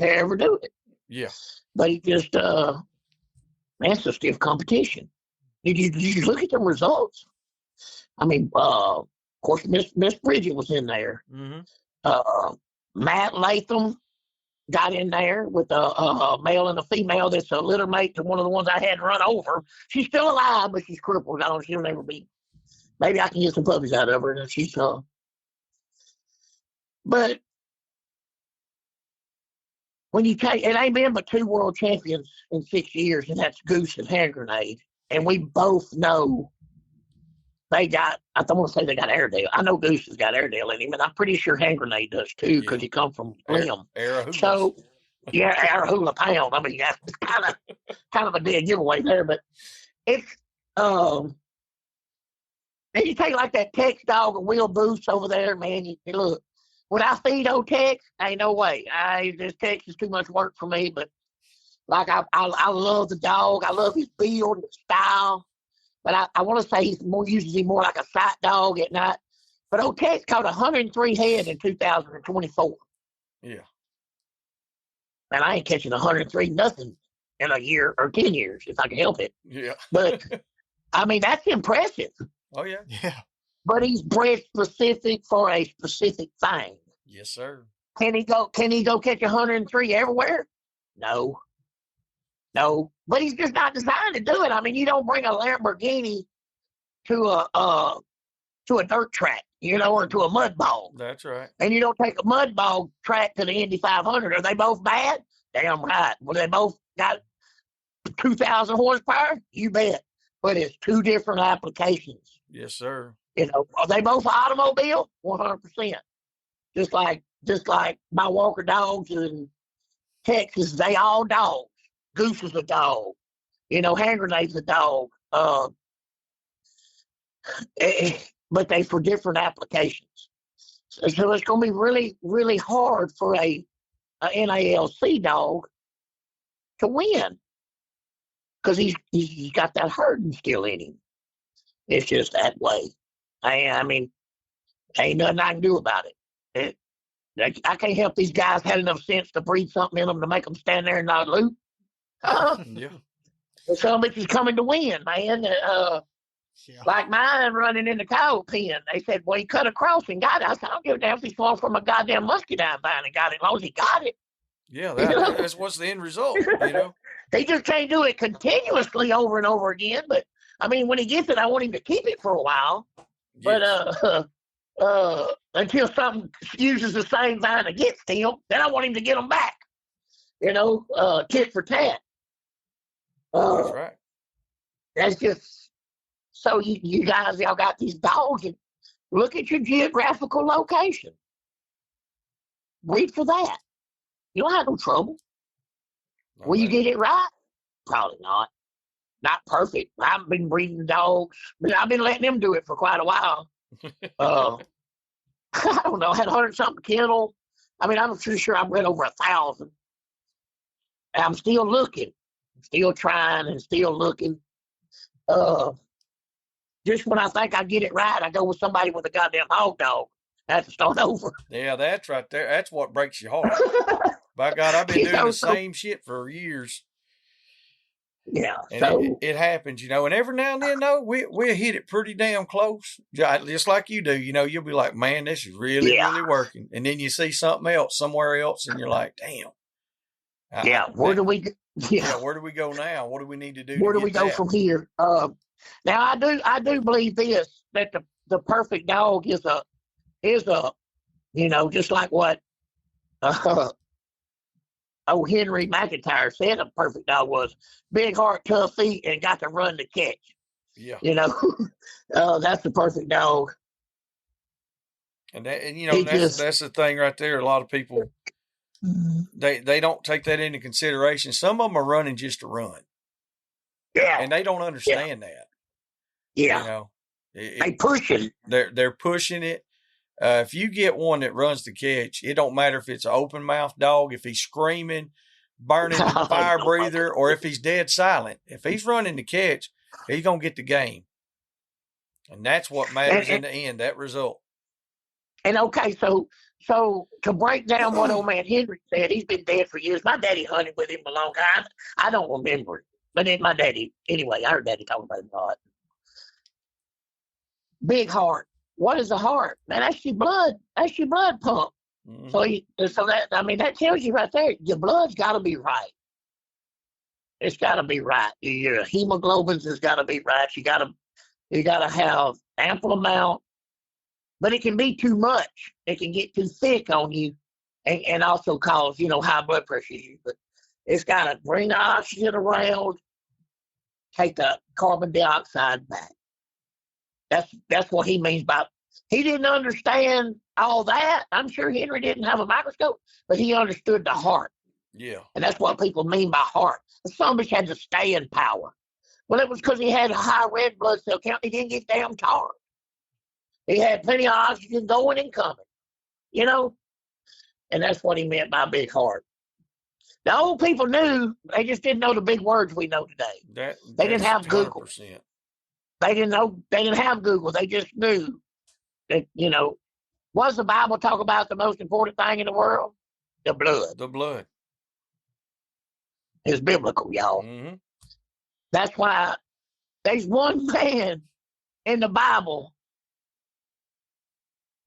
to ever do it. Yeah. But he just, it's a stiff competition. Did you look at the results? I mean, of course, Miss Bridget was in there. Mm-hmm. Matt Latham got in there with a male and a female that's a litter mate to one of the ones I had run over. She's still alive, but she's crippled. She'll never be. Maybe I can get some puppies out of her. And she's but when you take, it ain't been but 2 world champions in 6 years, and that's Goose and Hand Grenade. And we both know they got, I don't want to say they got Airedale. I know Goose has got Airedale in him, and I'm pretty sure Hand Grenade does too, because he come from Lim. So, yeah, Arahula Pound. I mean, that's kind of a dead giveaway there, but it's, and you take like that Tex dog or Will Boost over there, man, you look, would I feed old Tex? Ain't no way. This Tex is too much work for me, but like I love the dog. I love his build, his style. But I want to say he's usually more like a sight dog at night. But old Tex caught 103 head in 2024. Yeah. And I ain't catching 103 nothing in a year or 10 years if I can help it. Yeah. But I mean, that's impressive. Oh yeah. Yeah. But he's bred specific for a specific thing. Yes, sir. Can he go catch 103 everywhere? No. But he's just not designed to do it. I mean, you don't bring a Lamborghini to a dirt track, or to a mud bog. That's right. And you don't take a mud bog track to the Indy 500. Are they both bad? Damn right. Well, they both got 2,000 horsepower? You bet. But it's 2 different applications. Yes, sir. Are they both automobile? 100%. Just like my Walker dogs in Texas, they all dogs. Goose is a dog. Hand grenade's a dog. But they for different applications. So it's going to be really, really hard for a NALC dog to win because he's got that herding skill in him. It's just that way. I mean, ain't nothing I can do about it. I can't help these guys had enough sense to breathe something in them to make them stand there and not loop. Yeah. Some bitches coming to win, man. Like mine running in the cow pen. They said, well, he cut across and got it. I said, I don't give a damn if he swung from a goddamn muscadine vine and got it, as long as he got it. Yeah, that's what's the end result, He just can't do it continuously over and over again. But, I mean, when he gets it, I want him to keep it for a while. Yes. But until something uses the same vine against him, then I want him to get them back. Tit for tat. That's right. That's just so you guys, y'all got these dogs, and look at your geographical location. Breed for that. You don't have no trouble. No, Will you get it right? Probably not. Not perfect. I haven't been breeding dogs, but I've been letting them do it for quite a while. I don't know. I had 100-something kennel. I mean, I'm pretty sure I've bred over 1,000. I'm still looking, still trying, and still looking. Just when I think I get it right, I go with somebody with a goddamn hog dog. I have to start over. Yeah, that's right there. That's what breaks your heart. By God, I've been doing the same shit for years. Yeah, and so it happens, and every now and then, though, we'll hit it pretty damn close, just like you do. You'll be like, man, this is really, really working. And then you see something else somewhere else, and you're like, damn. Where do we go now? What do we need to do? Where do we go from here? Now I do believe this, that the perfect dog is a just like what Henry McIntyre said a perfect dog was: big heart, tough feet, and got to run to catch. Yeah. That's the perfect dog. And that's the thing right there. A lot of people, they don't take that into consideration. Some of them are running just to run. Yeah. And they don't understand that. Yeah. They push it. They're pushing it. If you get one that runs to catch, it don't matter if it's an open mouth dog, if he's screaming, burning fire breather, or if he's dead silent. If he's running to catch, he's going to get the game. And that's what matters in the end, that result. And okay, so to break down what old man Henry said, he's been dead for years. My daddy hunted with him a long time. I don't remember it. But then my daddy, anyway, I heard daddy talk about it a lot. Big heart. What is a heart? Man, that's your blood. That's your blood pump. Mm-hmm. So that tells you right there, your blood's got to be right. It's got to be right. Your hemoglobin's has got to be right. You got to have ample amount, but it can be too much. It can get too thick on you, and also cause high blood pressure. But it's got to bring the oxygen around, take the carbon dioxide back. That's what he means by. He didn't understand all that. I'm sure Henry didn't have a microscope, but he understood the heart. Yeah. And that's what people mean by heart. The son bitch had to stay in power. Well, it was because he had a high red blood cell count. He didn't get damn tired. He had plenty of oxygen going and coming, And that's what he meant by big heart. The old people knew. They just didn't know the big words we know today. They didn't have 100%. Google. They didn't know. They didn't have Google. They just knew that, what does the Bible talk about the most important thing in the world? The blood. The blood. It's biblical, y'all. Mm-hmm. That's why there's one man in the Bible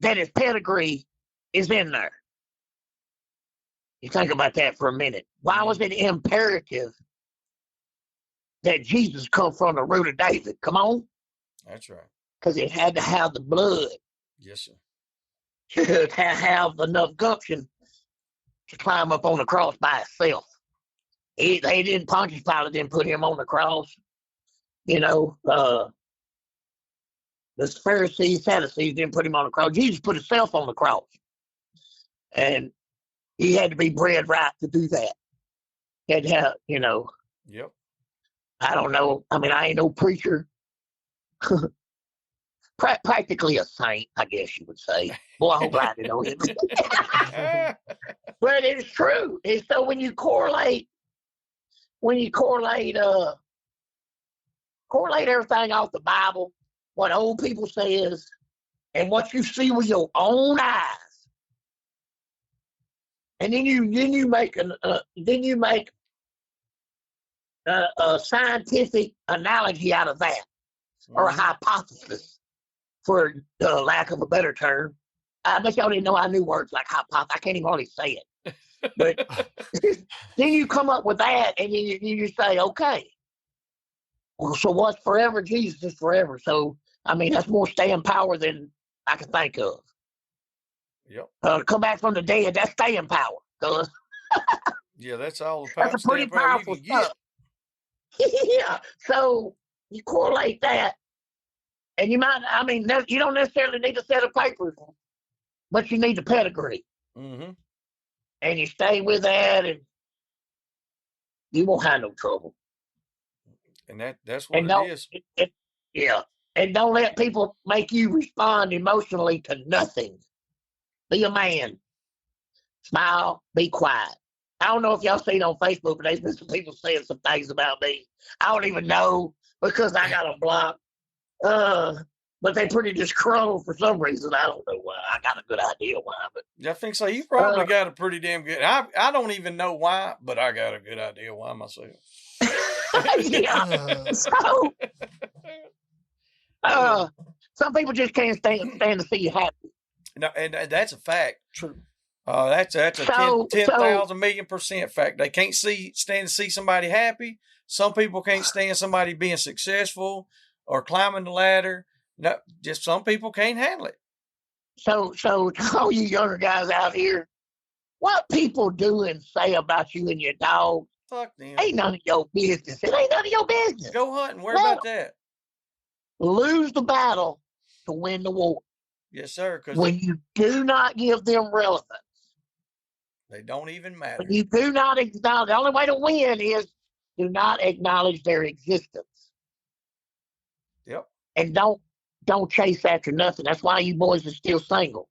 that his pedigree is in there. You think about that for a minute. Why was it imperative that Jesus come from the root of David? Come on. That's right. Because it had to have the blood. Yes, sir. To have enough gumption to climb up on the cross by itself. Pontius Pilate didn't put him on the cross. There the Pharisees, Sadducees didn't put him on the cross. Jesus put himself on the cross. And he had to be bred right to do that. He had to have, Yep. I don't know. I mean, I ain't no preacher. Practically a saint, I guess you would say. Boy, I hope I didn't know him. But it's true. And so when you correlate everything off the Bible, what old people says, and what you see with your own eyes, and then you make a scientific analogy out of that, or a hypothesis, for lack of a better term. I bet y'all didn't know I knew words like hypothesis. I can't even hardly say it. But then you come up with that, and you say, okay, well, so what's forever? Jesus is forever. So, I mean, that's more staying power than I can think of. Yep. Come back from the dead, that's staying power. Yeah, that's all the power. That's a pretty powerful stuff. Yeah. So you correlate that, and you don't necessarily need a set of papers, but you need the pedigree. Mm-hmm. And you stay with that, and you won't have no trouble. And that's what it is. Yeah. And don't let people make you respond emotionally to nothing. Be a man. Smile. Be quiet. I don't know if y'all seen on Facebook, but there's been some people saying some things about me. I don't even know because I got them blocked. But they pretty disgruntled for some reason. I don't know why. I got a good idea why. But I think so. You probably got a pretty damn good. I don't even know why, but I got a good idea why myself. Yeah. So, some people just can't stand to see you happy. No, and that's a fact. True. That's a 10,000 million% fact. They can't stand to see somebody happy. Some people can't stand somebody being successful or climbing the ladder. No, just some people can't handle it. So to all you younger guys out here, what people do and say about you and your dog, fuck them. Ain't none of your business. It ain't none of your business. Go hunting. Worry about that. Lose the battle to win the war. Yes, sir. When you do not give them relevance, they don't even matter. When you do not acknowledge, the only way to win is do not acknowledge their existence. Yep. And don't chase after nothing. That's why you boys are still single.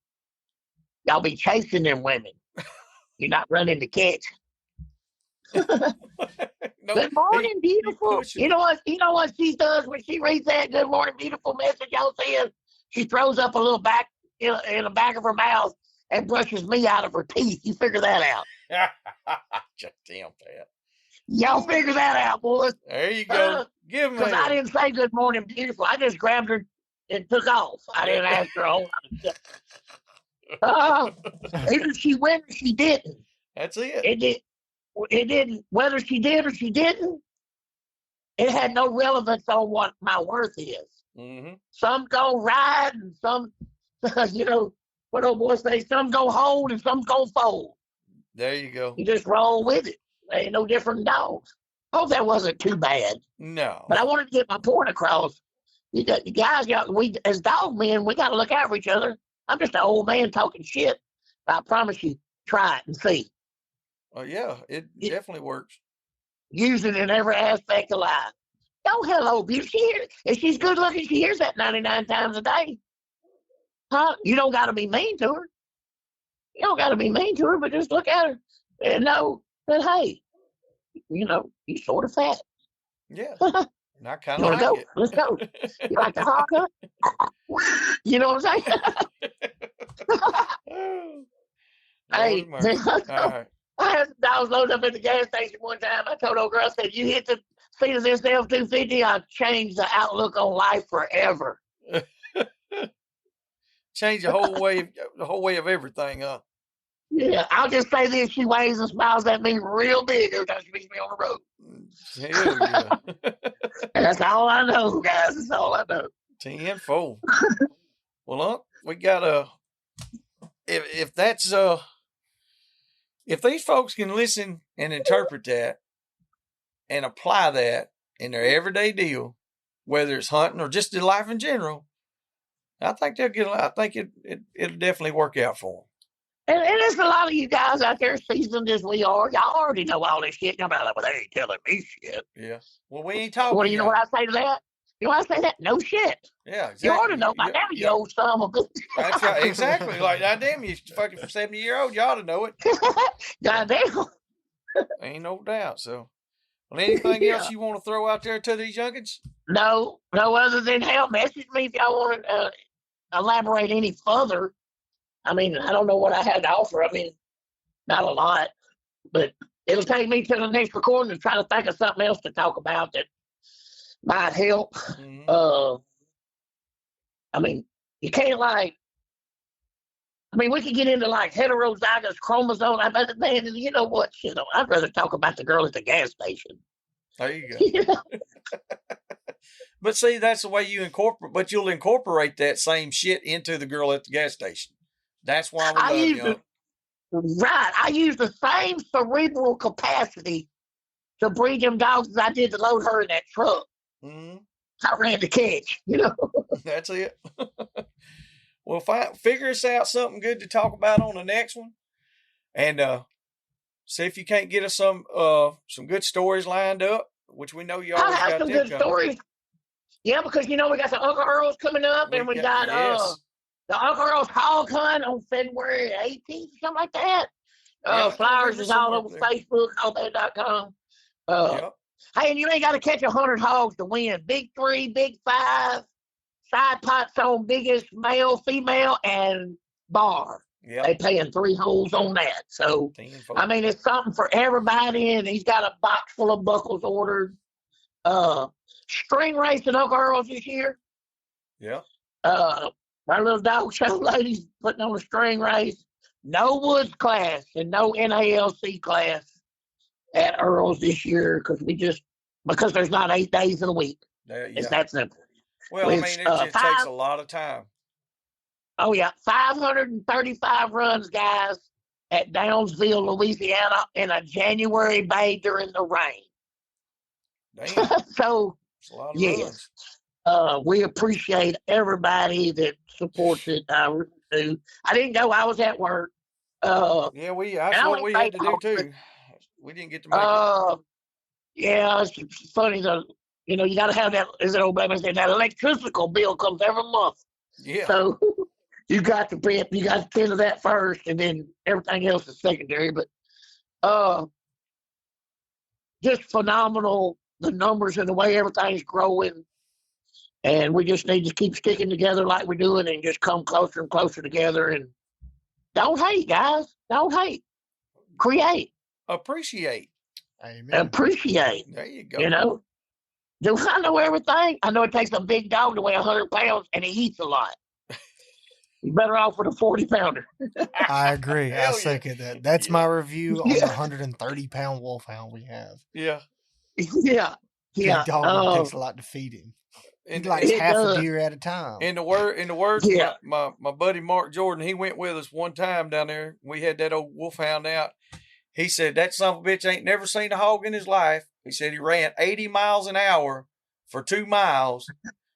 Y'all be chasing them women. You're not running to catch. No, good morning, beautiful. You know what she does when she reads that good morning, beautiful message y'all said? She throws up a little back in the back of her mouth and brushes me out of her teeth. You figure that out. Just damn that. Y'all figure that out, boys. There you go. Give me. Because I didn't say good morning, beautiful. I just grabbed her and took off. I didn't ask her a whole lot of stuff. Either she went or she didn't. That's it. It didn't. Whether she did or she didn't, it had no relevance on what my worth is. Mm-hmm. Some go ride and some, what old boy say, some go hold and some go fold. There you go. You just roll with it. There ain't no different dogs. Hope that wasn't too bad. No. But I wanted to get my point across. You guys, we as dog men, we got to look out for each other. I'm just an old man talking shit. But I promise you, try it and see. Oh, yeah, it definitely works. Use it in every aspect of life. Oh, hello, beauty. If she's good looking, she hears that 99 times a day. Huh? You don't got to be mean to her. You don't got to be mean to her, but just look at her and know that, hey, you're sort of fat. Yeah. And I kind of like go? it. Let's go. You like the hawk hunt? You know what I'm saying? Hey, all right. I had some dogs loaded up at the gas station one time. I told old girl, I said, you hit the seat of this F-250, I'll change the outlook on life forever. Change the whole way of everything, huh? Yeah, I'll just say this. She waves and smiles at me real big every time she meets me on the road. Hell yeah. That's all I know, guys. That's all I know. 10-4. Well, we got if that's if these folks can listen and interpret that and apply that in their everyday deal, whether it's hunting or just in life in general, I think they'll get. I think it'll definitely work out for them. And there's a lot of you guys out there seasoned as we are. Y'all already know all this shit. Y'all be like, well, they ain't telling me shit. Yeah. Well, we ain't talking. Well, you know what I say to that? You know what I say to that? No shit. Yeah, exactly. You ought to know by now, you old son of a bitch. That's right. Exactly. Like, goddamn, you fucking 70-year-old, you ought to know it. Goddamn. Ain't no doubt. So, well, anything else you want to throw out there to these youngins? No, other than hell, message me if y'all want to elaborate any further. I mean, I don't know what I had to offer. I mean, not a lot, but it'll take me to the next recording to try to think of something else to talk about that might help. Mm-hmm. I mean, you can't we could get into like heterozygous chromosome. I bet, man, you know what? Shit, I'd rather talk about the girl at the gas station. There you go. But see, that's the way you incorporate. But you'll incorporate that same shit into the girl at the gas station. That's why we love you. Right. I use the same cerebral capacity to breed them dogs as I did to load her in that truck. Mm-hmm. I ran the catch, you know. That's it. Well, figure us out something good to talk about on the next one, and see if you can't get us some good stories lined up, which we know you always got. I have some good stories. Yeah, because we got the Uncle Earl's coming up, and we got the Uncle Earl's hog hunt on February 18th, something like that. Flyers is all over Facebook, hogbear.com. Hey, and you ain't got to catch 100 hogs to win. Big 3, Big 5, side pots on biggest male, female, and bar. Yep. They paying 3 holes on that. So, I mean, it's something for everybody, and he's got a box full of buckles ordered. String racing Uncle Earl's this year. Yeah. My little dog show lady's putting on a string race. No woods class and no NALC class at Earl's this year because there's not 8 days in a week. It's that simple. Well, I mean, it just takes a lot of time. Oh, yeah. 535 runs, guys, at Downsville, Louisiana in a January bay during the rain. Damn. So, that's a lot of runs. We appreciate everybody that supports it. I really do. I didn't go. I was at work. Yeah, that's what we had to do too. We didn't get to make it. Yeah, it's funny though. You got to have that. As an old baby said, that electrical bill comes every month. Yeah. So you got to tend to that first, and then everything else is secondary. But just phenomenal, the numbers and the way everything's growing. And we just need to keep sticking together like we're doing and just come closer and closer together. And don't hate, guys. Don't hate. Create. Appreciate. Amen. Appreciate. There you go. Do I know everything? I know it takes a big dog to weigh 100 pounds, and he eats a lot. You're better off with a 40-pounder. I agree. I second that. That's my review on the 130-pound wolfhound we have. Yeah. Yeah. Big dog takes a lot to feed him. He likes half a deer at a time. In the words of my buddy Marc Jordan, he went with us one time down there. We had that old wolfhound out. He said that son of a bitch ain't never seen a hog in his life. He said he ran 80 miles an hour for 2 miles,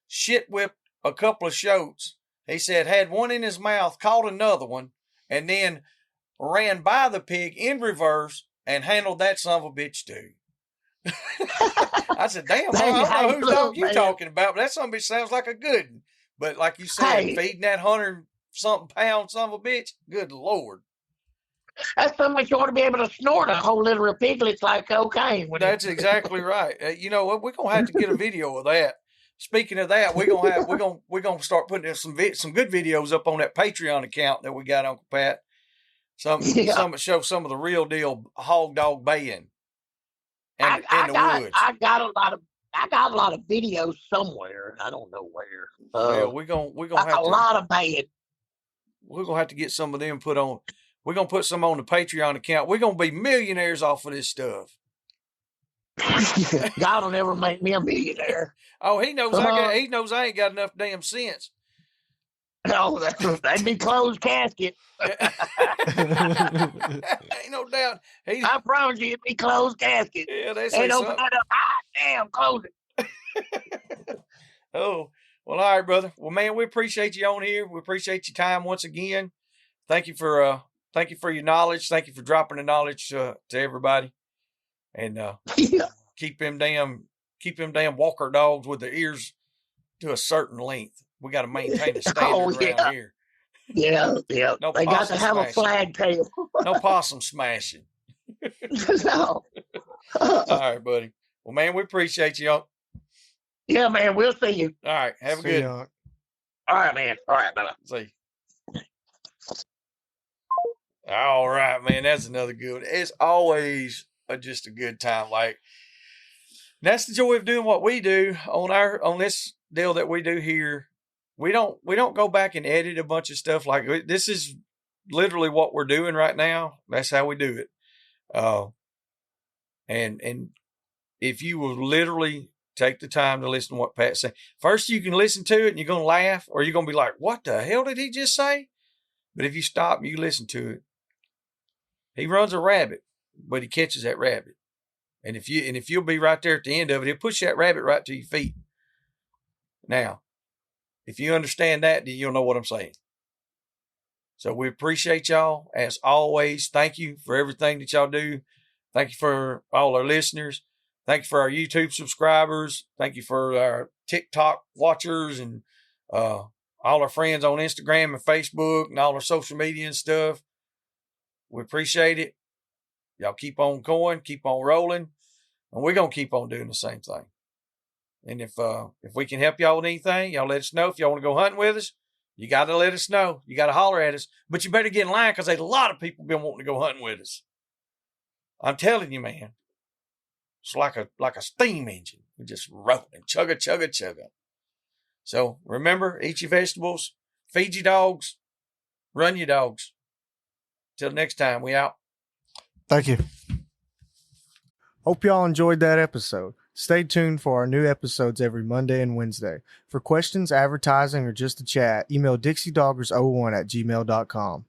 shit whipped a couple of shoats. He said had one in his mouth, caught another one, and then ran by the pig in reverse and handled that son of a bitch too. I said, damn, I don't know whose dog you talking about, but that son of a bitch sounds like a good one. But like you said, feeding that 100-something pound son of a bitch, good Lord. That's so much you ought to be able to snort a whole litter of piglets like cocaine. That's exactly right. You know what? We're gonna have to get a video of that. Speaking of that, we're gonna start putting some good videos up on that Patreon account that we got, Uncle Pat. Some that show some of the real deal hog dog baying. And in the woods. I got a lot of videos somewhere. I don't know where. We're gonna have a lot of baying. We're gonna have to get some of them put on. We're going to put some on the Patreon account. We're going to be millionaires off of this stuff. God will never make me a millionaire. Oh, he knows I ain't got enough damn sense. No, that'd be closed casket. Ain't no doubt. I promise you, it'd be closed casket. Yeah, they say open that up. Damn, close it. Oh, Well, all right, brother. Well, man, we appreciate you on here. We appreciate your time once again. Thank you for your knowledge. Thank you for dropping the knowledge to everybody. And Yeah. keep them damn walker dogs with their ears to a certain length. We got to maintain a standard around here. Yeah. No they got to have smashing. a flag tail. No possum smashing. No. All right, buddy. Well, man, we appreciate you. Yeah, man. We'll see you. All right. Have a good one. All right, man. All right, bye. See. All right, man. That's another good one. It's always just a good time. Like, that's the joy of doing what we do on this deal that we do here. We don't go back and edit a bunch of stuff. Like, this is literally what we're doing right now. That's how we do it. And if you will literally take the time to listen to what Pat's saying, first you can listen to it and you're going to laugh, or you're going to be like, what the hell did he just say? But if you stop and you listen to it, he runs a rabbit, but he catches that rabbit. And if you'll be right there at the end of it, he'll push that rabbit right to your feet. Now, if you understand that, then you'll know what I'm saying. So we appreciate y'all. As always, thank you for everything that y'all do. Thank you for all our listeners. Thank you for our YouTube subscribers. Thank you for our TikTok watchers and all our friends on Instagram and Facebook and all our social media and stuff. We appreciate it. Y'all keep on going, keep on rolling, and we're going to keep on doing the same thing. And if we can help y'all with anything, y'all let us know. If y'all want to go hunting with us, you got to let us know. You got to holler at us. But you better get in line because there's a lot of people been wanting to go hunting with us. I'm telling you, man. It's like a steam engine. We just rolling, chugga, chugga, chugga. So remember, eat your vegetables, feed your dogs, run your dogs. Till next time, we out. Thank you. Hope y'all enjoyed that episode. Stay tuned for our new episodes every Monday and Wednesday. For questions, advertising, or just to chat, email DixieDoggers01@gmail.com.